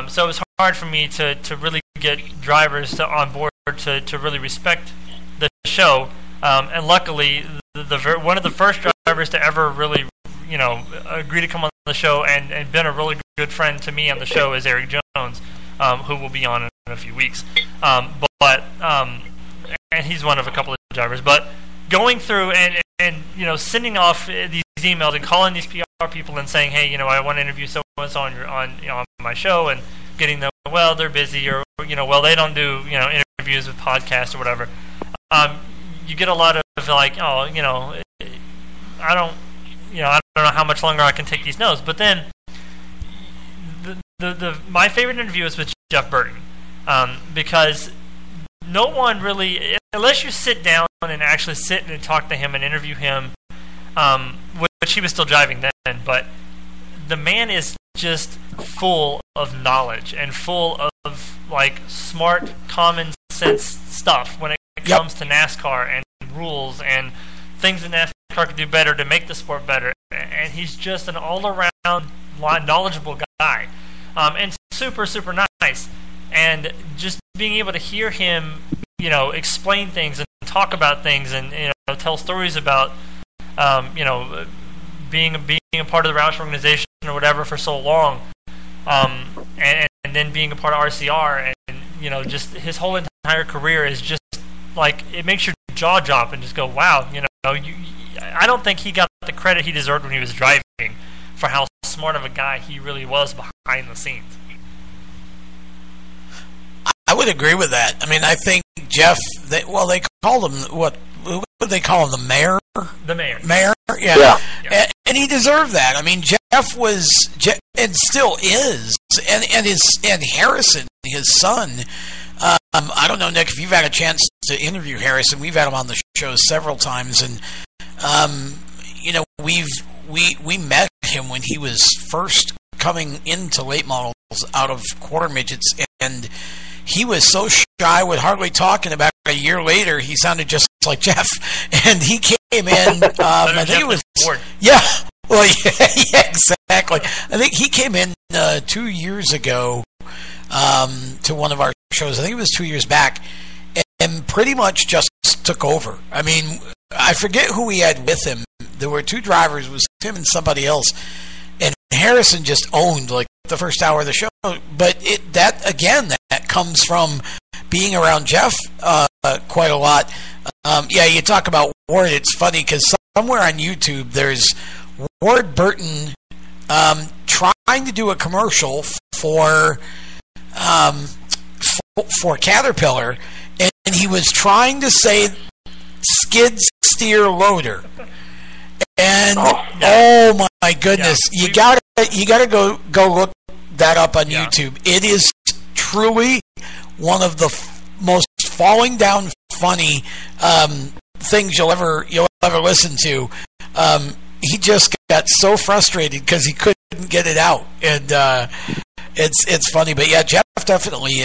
Speaker 2: So it was hard for me to really get drivers on board to really respect the show. And luckily, one of the first drivers to ever really, you know, agree to come on the show and been a really good friend to me on the show is Eric Jones, who will be on in a few weeks. And he's one of a couple of drivers. But going through and you know, sending off these emails and calling these PR people and saying, hey, you know, I want to interview someone on my show, and getting them, well, they're busy, or, you know, well, they don't do, you know, interviews with podcasts or whatever. You get a lot of like, oh, you know, I don't know how much longer I can take these no's. But then my favorite interview is with Jeff Burton, because no one really, unless you sit down and actually sit and talk to him and interview him, which he was still driving then, but the man is just full of knowledge and full of like smart, common sense stuff when it comes to NASCAR and rules and things that NASCAR could do better to make the sport better. And he's just an all-around knowledgeable guy, and super, super nice. And just being able to hear him, explain things and talk about things and tell stories about being a part of the Roush organization or whatever for so long, and then being a part of RCR, and just his whole entire career is just like, it makes your jaw drop and just go, wow, I don't think he got the credit he deserved when he was driving for how smart of a guy he really was behind the scenes.
Speaker 1: I would agree with that. I mean, I think Jeff, they called him, what did they call him, the mayor?
Speaker 2: The mayor.
Speaker 1: Mayor, yeah. And he deserved that. I mean, Jeff was, and still is, and Harrison, his son. I don't know, Nick, if you've had a chance to interview Harrison. We've had him on the show several times, and we met him when he was first coming into late models out of quarter midgets, and he was so shy, would hardly talk, and about a year later, he sounded just like Jeff, and he came in, I think it was, well, yeah, exactly. I think he came in 2 years ago to one of our shows. I think it was 2 years back, and pretty much just took over. I mean, I forget who he had with him. There were two drivers. It was him and somebody else, and Harrison just owned like the first hour of the show. But that comes from being around Jeff quite a lot. You talk about Ward. It's funny because somewhere on YouTube there's Ward Burton trying to do a commercial for Caterpillar, and he was trying to say skid steer loader. And oh my goodness, you gotta go look that up on YouTube. It is truly one of the most falling down funny things you'll ever listen to. He just got so frustrated because he couldn't get it out, and it's funny. But yeah, Jeff definitely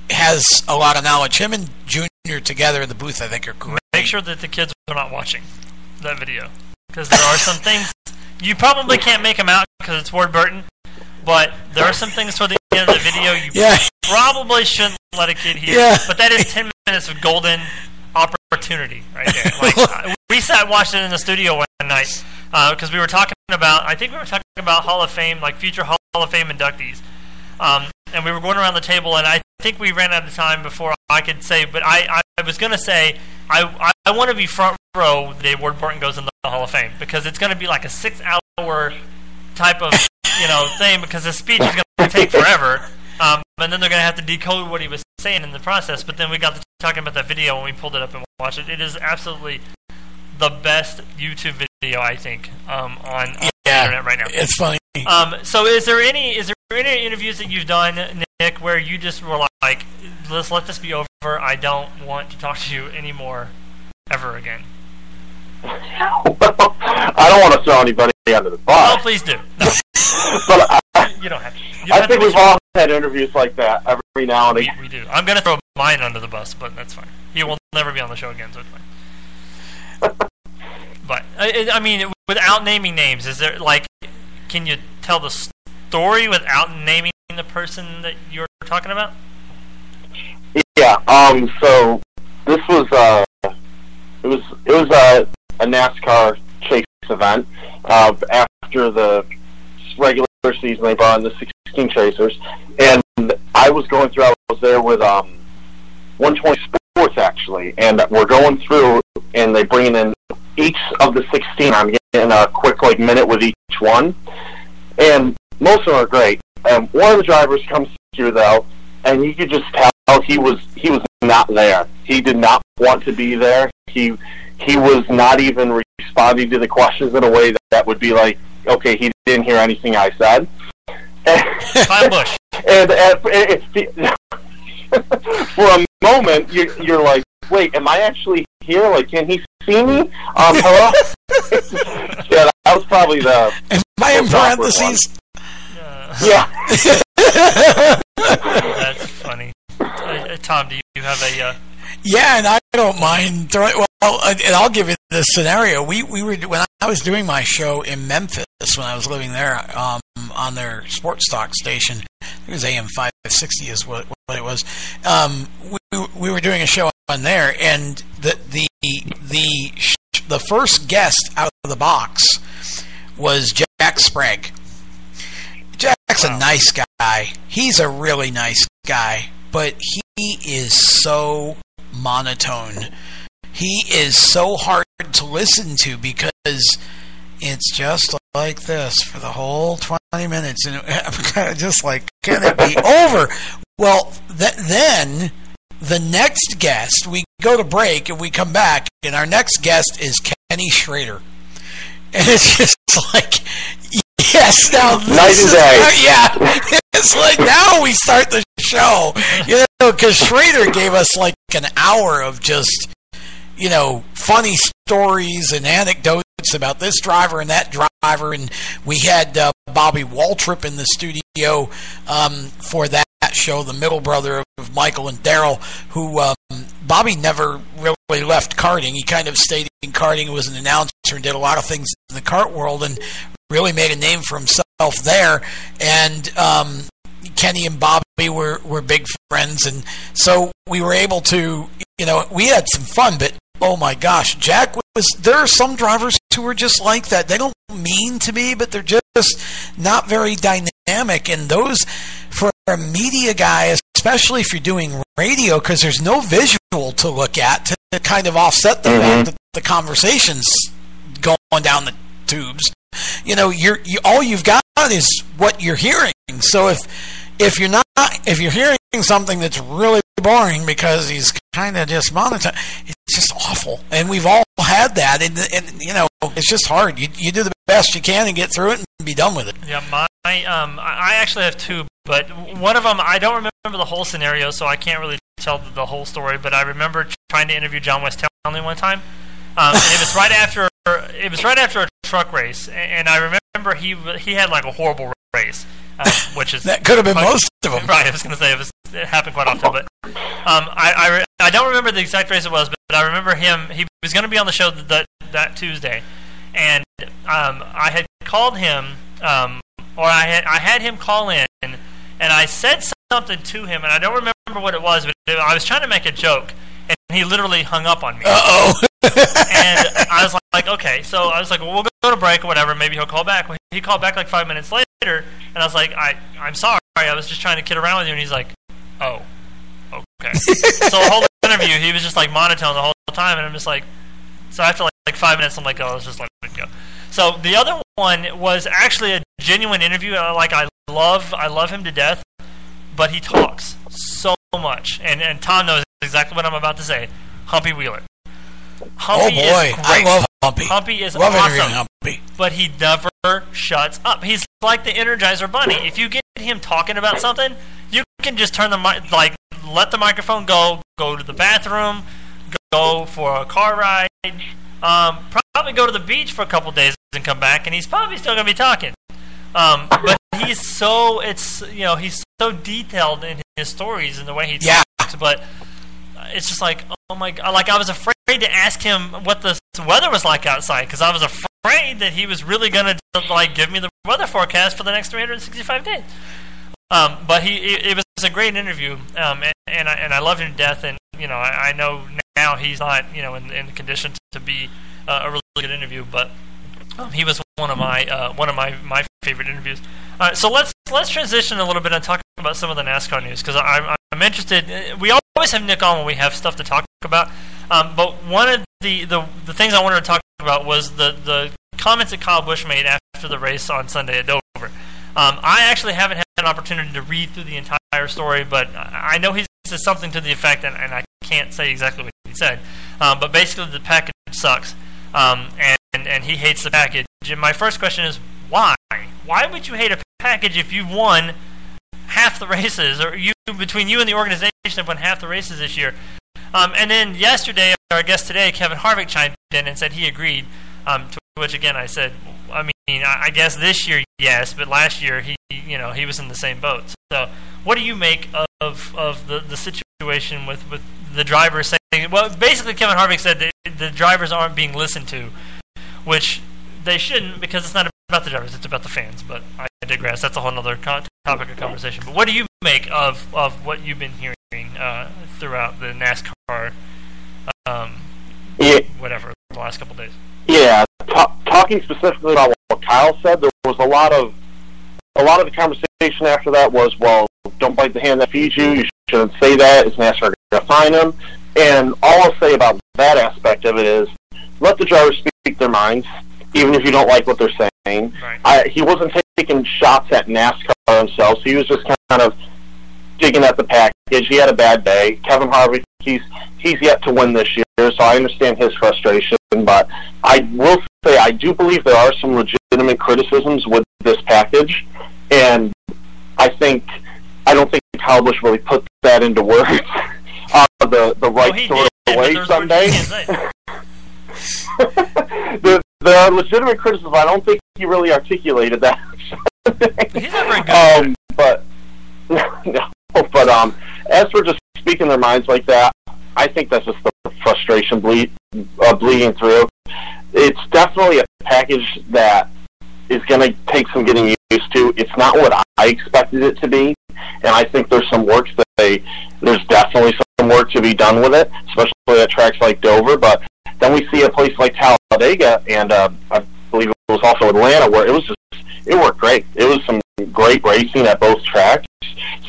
Speaker 1: has a lot of knowledge. Him and Junior together in the booth, I think, are great.
Speaker 2: Make sure that the kids are not watching that video, because there are some things you probably can't make them out because it's Ward Burton. But there are some things toward the end of the video you probably shouldn't let a kid hear. Yeah. But that is 10 minutes of golden opportunity right there. Like, we sat and watched it in the studio one night because we were talking about, Hall of Fame, like future Hall of Fame inductees. And we were going around the table, and I think we ran out of time before I could say, but I was going to say, I want to be front row the day Ward Burton goes in the Hall of Fame, because it's going to be like a 6-hour type of thing, because the speech is going to take forever, and then they're going to have to decode what he was saying in the process. But then we got to talking about that video when we pulled it up and watched it. It is absolutely the best YouTube video, I think, on the internet right now.
Speaker 1: It's funny.
Speaker 2: So is there any interviews that you've done, Nick, where you just were like, let's let this be over, I don't want to talk to you anymore ever again?
Speaker 3: I don't want to throw anybody under the bus.
Speaker 2: Oh, please do. No.
Speaker 3: But
Speaker 2: you don't have to.
Speaker 3: I think we've all had interviews like that every now and again.
Speaker 2: We do. I'm going to throw mine under the bus, but that's fine. He will never be on the show again, so it's fine. But, I mean, without naming names, is there, like, can you tell the story without naming the person that you're talking about?
Speaker 3: Yeah, so this was, it was a NASCAR chase event. After the regular season, they brought in the 16 chasers, and I was there with 120 Sports, actually, and we're going through, and they bring in each of the 16. I'm getting a quick minute with each one, and most of them are great. One of the drivers comes through though, and you could just tell he was not there. He did not want to be there. He was not even responding to the questions in a way that would be like, okay, he didn't hear anything I said.
Speaker 2: Kyle Busch.
Speaker 3: And for a moment, you're like, wait, am I actually here? Like, can he see me? Hello? Yeah, that was probably the.
Speaker 1: Am I in parentheses?
Speaker 3: Yeah.
Speaker 2: That's funny. Tom, do you have a?
Speaker 1: Yeah, and I don't mind throwing. Well, and I'll give you the scenario. We were when I was doing my show in Memphis when I was living there on their sports talk station. It was AM 560 is what it was. We were doing a show on there, and the first guest out of the box was Jack Sprague. Jack's a nice guy. He's a really nice guy, but he is so monotone. He is so hard to listen to because it's just like this for the whole 20 minutes, and I'm kind of just like, can it be over? Well, then the next guest, we go to break and we come back, and our next guest is Kenny Schrader, and it's just like, yes, now
Speaker 3: night and day.
Speaker 1: Yeah, it's like now we start the show, because Schrader gave us like an hour of just, funny stories and anecdotes about this driver and that driver, and we had Bobby Waltrip in the studio for that show, the middle brother of Michael and Daryl, who Bobby never really left karting. He kind of stayed in karting, was an announcer, and did a lot of things in the kart world, and really made a name for himself there. And Kenny and Bobby were big friends, and so we were able to, we had some fun, but oh my gosh, Jack there are some drivers who are just like that. They don't mean to be, but they're just not very dynamic, and those, for a media guy, especially if you're doing radio, because there's no visual to look at to kind of offset the fact that the conversation's going down the tubes. All you've got is what you're hearing. So if you're hearing something that's really boring because he's kind of just monotone, it's just awful. And we've all had that, and it's just hard. You do the best you can and get through it and be done with it.
Speaker 2: Yeah, I actually have two, but one of them I don't remember the whole scenario, so I can't really tell the whole story. But I remember trying to interview John West Townley one time. And it was right after a truck race, and I remember he had like a horrible race, which is
Speaker 1: that could have been most of them.
Speaker 2: Right, I was going to say it happened quite often, but I don't remember the exact race it was, but I remember he was going to be on the show that Tuesday, and I had called him, or I had him call in, and I said something to him, and I don't remember what it was, but I was trying to make a joke, and he literally hung up on me.
Speaker 1: Uh-oh.
Speaker 2: And I was like, okay. So I was like, well, we'll go to break or whatever. Maybe he'll call back. Well, he called back like 5 minutes later, and I was like, I'm sorry. I was just trying to kid around with you. And he's like, oh, okay. So the whole interview, he was just like monotone the whole time, and I'm just like, so after like 5 minutes, I'm like, oh, let's just let it go. So the other one was actually a genuine interview. Like I love him to death, but he talks so much, and Tom knows exactly what I'm about to say. Humpy Wheeler. Humpy
Speaker 1: I love Humpy.
Speaker 2: Humpy is
Speaker 1: love
Speaker 2: awesome,
Speaker 1: Humpy.
Speaker 2: but he never shuts up. He's like the Energizer Bunny. If you get him talking about something, you can just turn let the microphone go to the bathroom, go for a car ride, probably go to the beach for a couple days and come back, and he's probably still going to be talking. But he's so detailed in his stories and the way he talks, but it's just like, oh my God, like I was afraid to ask him what the weather was like outside, because I was afraid that he was really going to like give me the weather forecast for the next 365 days. But it was a great interview, and I love him to death, and I know now he's not in the condition to be a really good interview, but he was one of my favorite interviews. All right, so let's transition a little bit and talk about some of the NASCAR news, because I'm interested. We always have Nick on when we have stuff to talk about, but one of the things I wanted to talk about was the comments that Kyle Busch made after the race on Sunday at Dover. I actually haven't had an opportunity to read through the entire story, but I know he said something to the effect, and I can't say exactly what he said, but basically the package sucks, and he hates the package. And my first question is, why? Why would you hate a package if you've won half the races, or between you and the organization have won half the races this year? And then yesterday, or I guess today, Kevin Harvick chimed in and said he agreed, to which again I said, I mean, I guess this year, yes, but last year he was in the same boat. So, what do you make of the situation with the drivers saying? Well, basically, Kevin Harvick said that the drivers aren't being listened to, which they shouldn't, because it's not about the drivers; it's about the fans. But I digress. That's a whole other topic of conversation. But what do you make of what you've been hearing throughout the NASCAR? Whatever, the last couple of days.
Speaker 3: Yeah, talking specifically about what Kyle said, there was a lot of the conversation after that was, well, don't bite the hand that feeds you. You shouldn't say that. Is NASCAR going to fine them? And all I'll say about that aspect of it is, let the drivers speak their minds, even if you don't like what they're saying.
Speaker 2: Right.
Speaker 3: He wasn't taking shots at NASCAR himself. So he was just kind of digging at the package. He had a bad day. Kevin Harvick, he's yet to win this year, so I understand his frustration. But I will say I do believe there are some legitimate criticisms with this package, and I don't think Kyle Busch really put that into words the right sort of way someday. There are legitimate criticisms. I don't think he really articulated that.
Speaker 2: He's not very good.
Speaker 3: But as for just speaking their minds like that, I think that's just the frustration bleeding through. It's definitely a package that is going to take some getting used to. It's not what I expected it to be, and I think there's some work there's definitely some work to be done with it, especially at tracks like Dover. But then we see a place like Talladega, and I believe it was also Atlanta, where it worked great. It was some great racing at both tracks.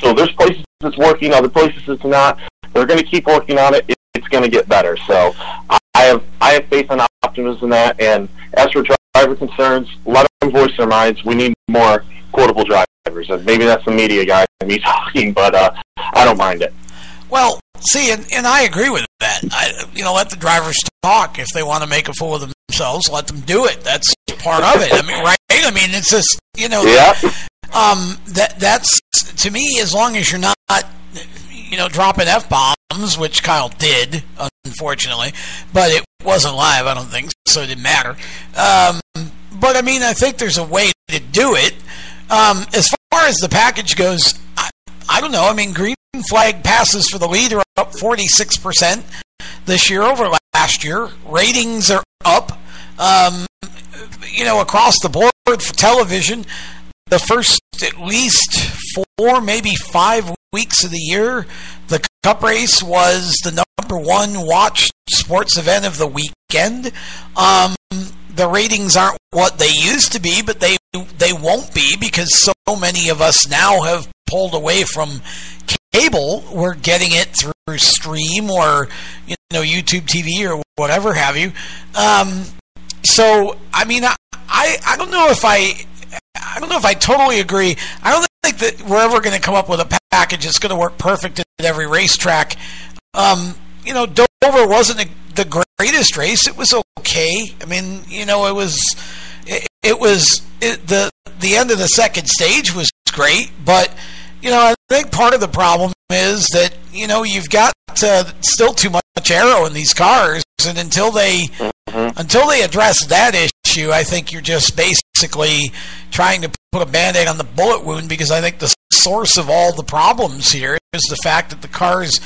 Speaker 3: So there's places it's working, other places it's not. They're going to keep working on it. It's going to get better. So I have faith and optimism in that. And as for driver concerns, let them voice their minds. We need more quotable drivers. And maybe that's the media guy and me talking, but I don't mind it.
Speaker 1: Well, see, and I agree with that. Let the drivers talk. If they want to make a fool of themselves, let them do it. That's part of it. I mean, right? I mean, it's just,
Speaker 3: Yeah.
Speaker 1: That's, to me, as long as you're not, dropping F-bombs, which Kyle did, unfortunately, but it wasn't live, I don't think, so it didn't matter. But, I mean, I think there's a way to do it. As far as the package goes, I don't know. I mean, green flag passes for the lead are up 46% this year over last year. Ratings are up, across the board for television. The first at least 4, maybe 5 weeks of the year, the Cup race was the number one watched sports event of the weekend. The ratings aren't what they used to be, but they won't be because so many of us now have pulled away from cable. We're getting it through stream or YouTube TV or whatever have you. So I mean, I don't know if I totally agree. I don't think that we're ever going to come up with a package that's going to work perfect at every racetrack. Dover wasn't the greatest race. It was okay. I mean, it was the end of the second stage was great, but I think part of the problem is that you've got still too much aero in these cars, and until they address that issue, I think you're just basically trying to put a Band-Aid on the bullet wound, because I think the source of all the problems here is the fact that the cars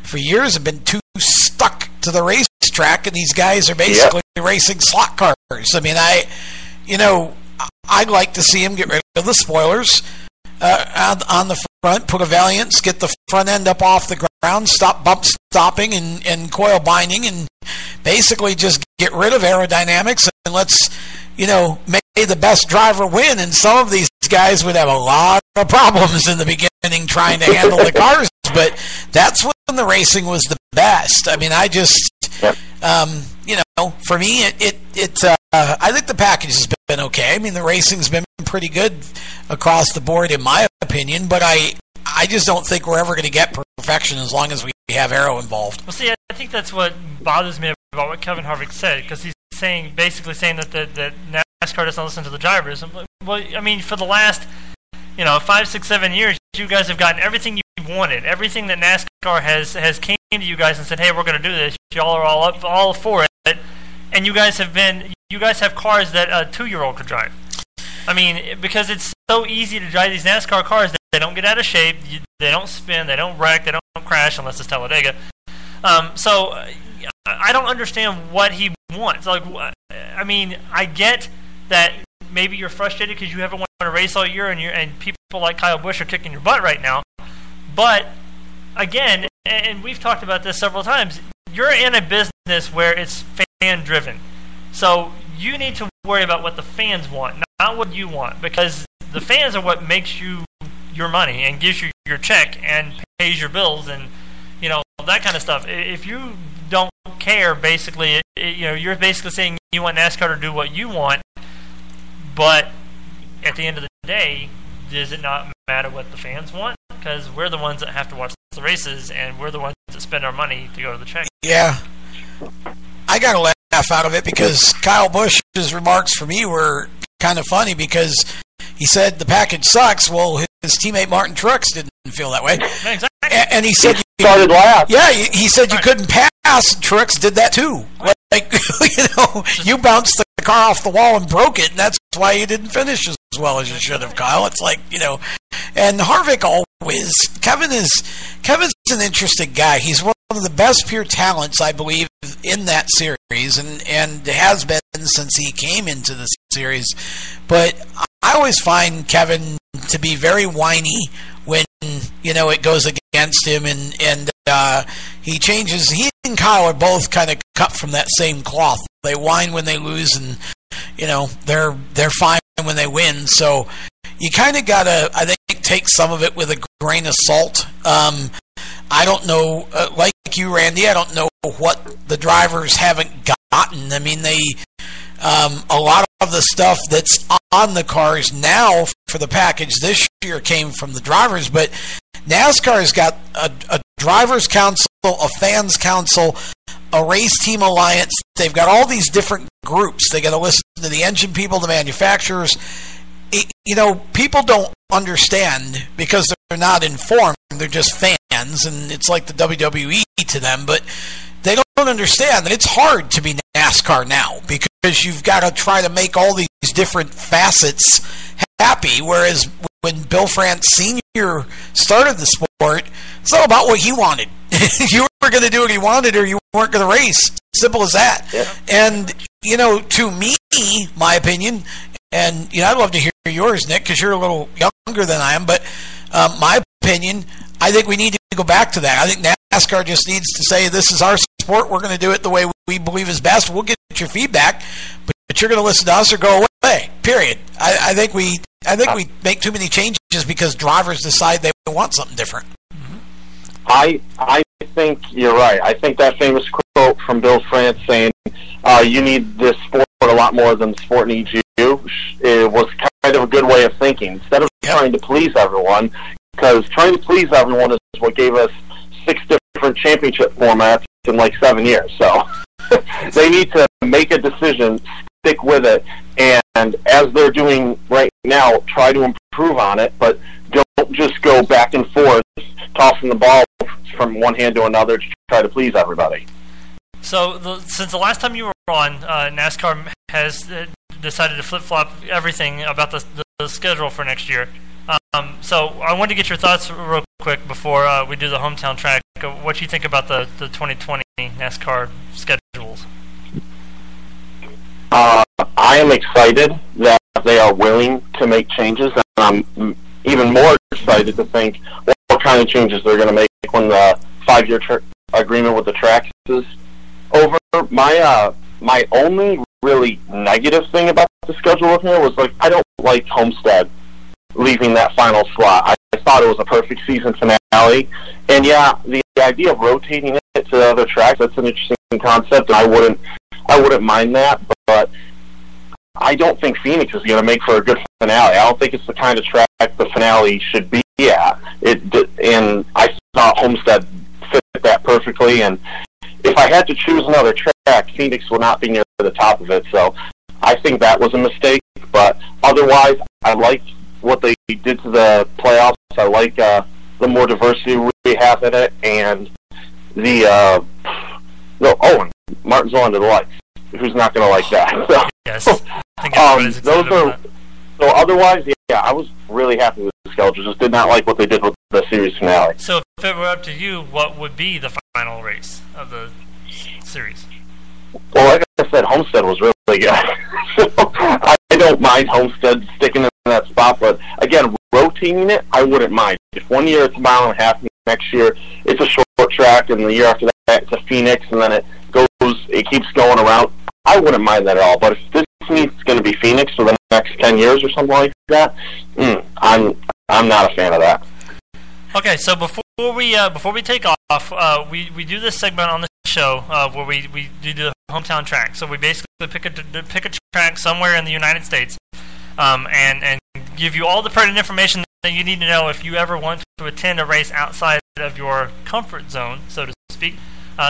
Speaker 1: for years have been too stuck to the racetrack, and these guys are basically racing slot cars. I mean, I'd like to see him get rid of the spoilers on the front, put a Valiance, get the front end up off the ground, stop bump stopping and coil binding, and basically just get rid of aerodynamics, and let's make the best driver win. And some of these guys would have a lot of problems in the beginning trying to handle the cars, but that's when the racing was the best. I mean, I just for me I think the package has been okay. I mean, the racing's been pretty good across the board in my opinion, but I just don't think we're ever going to get perfection as long as we have aero involved.
Speaker 2: Well, see, I think that's what bothers me about what Kevin Harvick said, because he's basically saying that NASCAR doesn't listen to the drivers. Well, I mean, for the last 5, 6, 7 years, you guys have gotten everything you wanted, everything that NASCAR has came to you guys and said, hey, we're going to do this. Y'all are all for it, and you guys have cars that a 2-year-old could drive. I mean, because it's so easy to drive these NASCAR cars that they don't get out of shape, they don't spin, they don't wreck, they don't crash unless it's Talladega. So I don't understand what he wants. Like, I mean, I get that maybe you're frustrated because you haven't won a race all year, and people like Kyle Busch are kicking your butt right now. But again, and we've talked about this several times, you're in a business where it's fan-driven. So you need to worry about what the fans want, not what you want, because the fans are what makes you your money and gives you your check and pays your bills and, you know, that kind of stuff. If you don't care, basically, you know, you're basically saying you want NASCAR to do what you want, but at the end of the day, does it not matter what the fans want? Because we're the ones that have to watch the races, and we're the ones that spend our money to go to the track.
Speaker 1: Yeah. I got a laugh out of it because Kyle Busch's remarks for me were kind of funny because he said the package sucks. Well, his teammate Martin Truex didn't feel that way.
Speaker 2: Exactly.
Speaker 1: And he said
Speaker 3: he started last.
Speaker 1: Yeah, he said you couldn't pass. Truex did that too. Like, you know, you bounced the car off the wall and broke it, and that's why you didn't finish as well as you should have, Kyle. It's like, you know, and Harvick always, Kevin's an interesting guy. He's one of the best pure talents, I believe, in that series, and has been since he came into the series. But I always find Kevin to be very whiny when, you know, it goes against him, and he changes. He and Kyle are both kind of cut from that same cloth. They whine when they lose, and, you know, they're fine when they win. So you kind of gotta, I think, take some of it with a grain of salt. I don't know, like you, Randy, I don't know what the drivers haven't gotten. I mean, they a lot of the stuff that's on the cars now for the package this year came from the drivers, but NASCAR has got a drivers' council, a fans' council, a race team alliance. They've got all these different groups. They got to listen to the engine people, the manufacturers. You know, people don't understand because they're not informed. They're just fans, and it's like the WWE to them. But they don't understand that it's hard to be NASCAR now because you've got to try to make all these different facets happy. Whereas when Bill France Sr. started the sport, it's all about what he wanted. You were going to do what he wanted, or you weren't going to race. Simple as that. Yeah. And, you know, to me, my opinion, and, you know, I'd love to hear yours, Nick, because you're a little younger than I am, but my opinion, I think we need to go back to that. I think NASCAR just needs to say, this is our sport, we're going to do it the way we believe is best. We'll get your feedback, but you're going to listen to us or go away, period. I think we make too many changes because drivers decide they want something different.
Speaker 3: I think you're right. I think that famous quote from Bill France saying, you need this sport a lot more than the sport needs you, it was kind of a good way of thinking. Instead of trying to please everyone, because trying to please everyone is what gave us 6 different championship formats in like 7 years. So they need to make a decision, stick with it, and as they're doing right now, try to improve on it, but don't just go back and forth, tossing the ball from one hand to another to try to please everybody.
Speaker 2: So since the last time you were on, NASCAR has decided to flip-flop everything about the schedule for next year. So I wanted to get your thoughts real quick before we do the hometown track. What you think about the 2020 NASCAR schedules?
Speaker 3: I am excited that they are willing to make changes, and I'm even more excited to think what kind of changes they're going to make when the 5-year agreement with the tracks is over. My only really negative thing about the schedule with here was, like, I don't like Homestead leaving that final slot. I thought it was a perfect season finale, and yeah, the idea of rotating it to the other tracks, that's an interesting concept, and I wouldn't mind that, but I don't think Phoenix is going to make for a good finale. I don't think it's the kind of track the finale should be at. And I thought Homestead fit that perfectly, and if I had to choose another track, Phoenix would not be near the top of it, so I think that was a mistake, but otherwise, I like what they did to the playoffs. I like the more diversity we have in it, and Martinsville Under the Lights. who's not going to like that? So,
Speaker 2: yes. I think everybody's excited about that.
Speaker 3: So otherwise, yeah, I was really happy with the schedule. Just did not like what they did with the series finale.
Speaker 2: So if it were up to you, what would be the final race of the series?
Speaker 3: Well, like I said, Homestead was really good. So I don't mind Homestead sticking in that spot, but again, rotating it, I wouldn't mind. If one year it's a mile and a half, next year it's a short track, and the year after that it's a Phoenix, and then it keeps going around, I wouldn't mind that at all. But if this means it's going to be Phoenix for the next 10 years or something like that, I'm not a fan of that.
Speaker 2: Okay, so before we take off, we do this segment on the show where we do the hometown track. So we basically pick a track somewhere in the United States, and give you all the pertinent information that you need to know if you ever want to attend a race outside of your comfort zone, so to speak.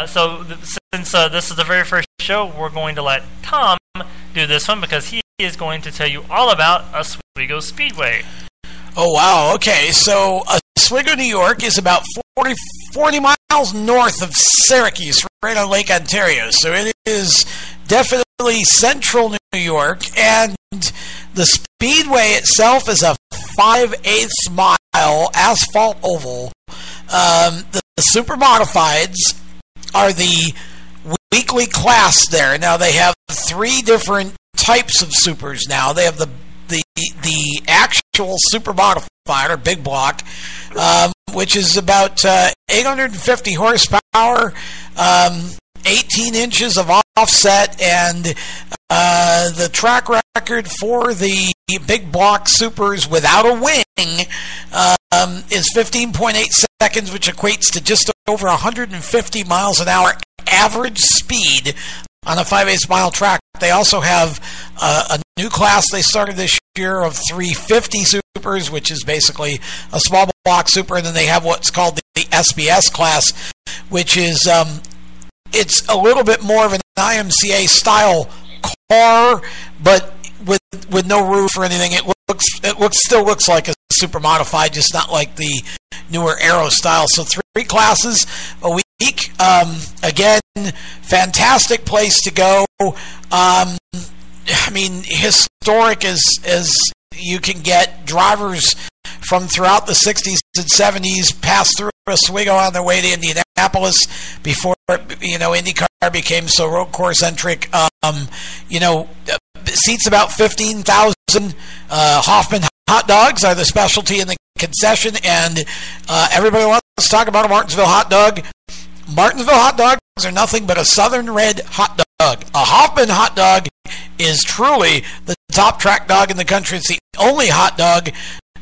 Speaker 2: Since this is the very first show, we're going to let Tom do this one because he is going to tell you all about Oswego Speedway.
Speaker 1: Oh, wow. Okay, so Oswego, New York is about 40 miles north of Syracuse, right on Lake Ontario. So it is definitely central New York, and the speedway itself is a 5/8 mile asphalt oval. The super modifieds are the weekly class there. Now they have 3 different types of supers now. They have the actual super modified, or big block, which is about 850 horsepower, 18 inches of offset, and the track record for the big block supers without a wing is 15.8 seconds, which equates to just over 150 miles an hour average speed on a 5/8 mile track. They also have a new class they started this year of 350 supers, which is basically a small block super, and then they have what's called the SBS class, which is it's a little bit more of an IMCA style car, but with no roof or anything. It still looks like a super modified, just not like the newer Aero style. So 3 classes a week. Again, fantastic place to go. I mean, historic as you can get. Drivers from throughout the 60s and 70s passed through Oswego on their way to Indianapolis before, IndyCar became so road course centric. Seats about 15,000. Hoffman hot dogs are the specialty in the concession, and everybody wants to talk about a Martinsville hot dog. Martinsville hot dogs are nothing but a Southern red hot dog. A Hoffman hot dog is truly the top track dog in the country. It's the only hot dog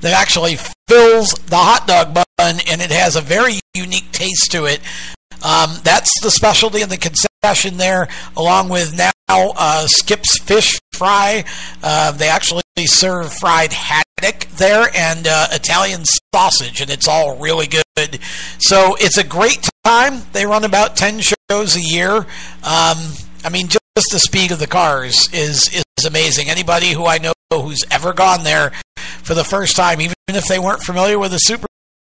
Speaker 1: that actually fills the hot dog bun, and it has a very unique taste to it. That's the specialty in the concession there, along with now Skip's Fish Fry. They actually serve fried haddock there and Italian sausage, and it's all really good. So it's a great time. They run about 10 shows a year. I mean, just the speed of the cars is amazing. Anybody who I know who's ever gone there for the first time, even if they weren't familiar with the super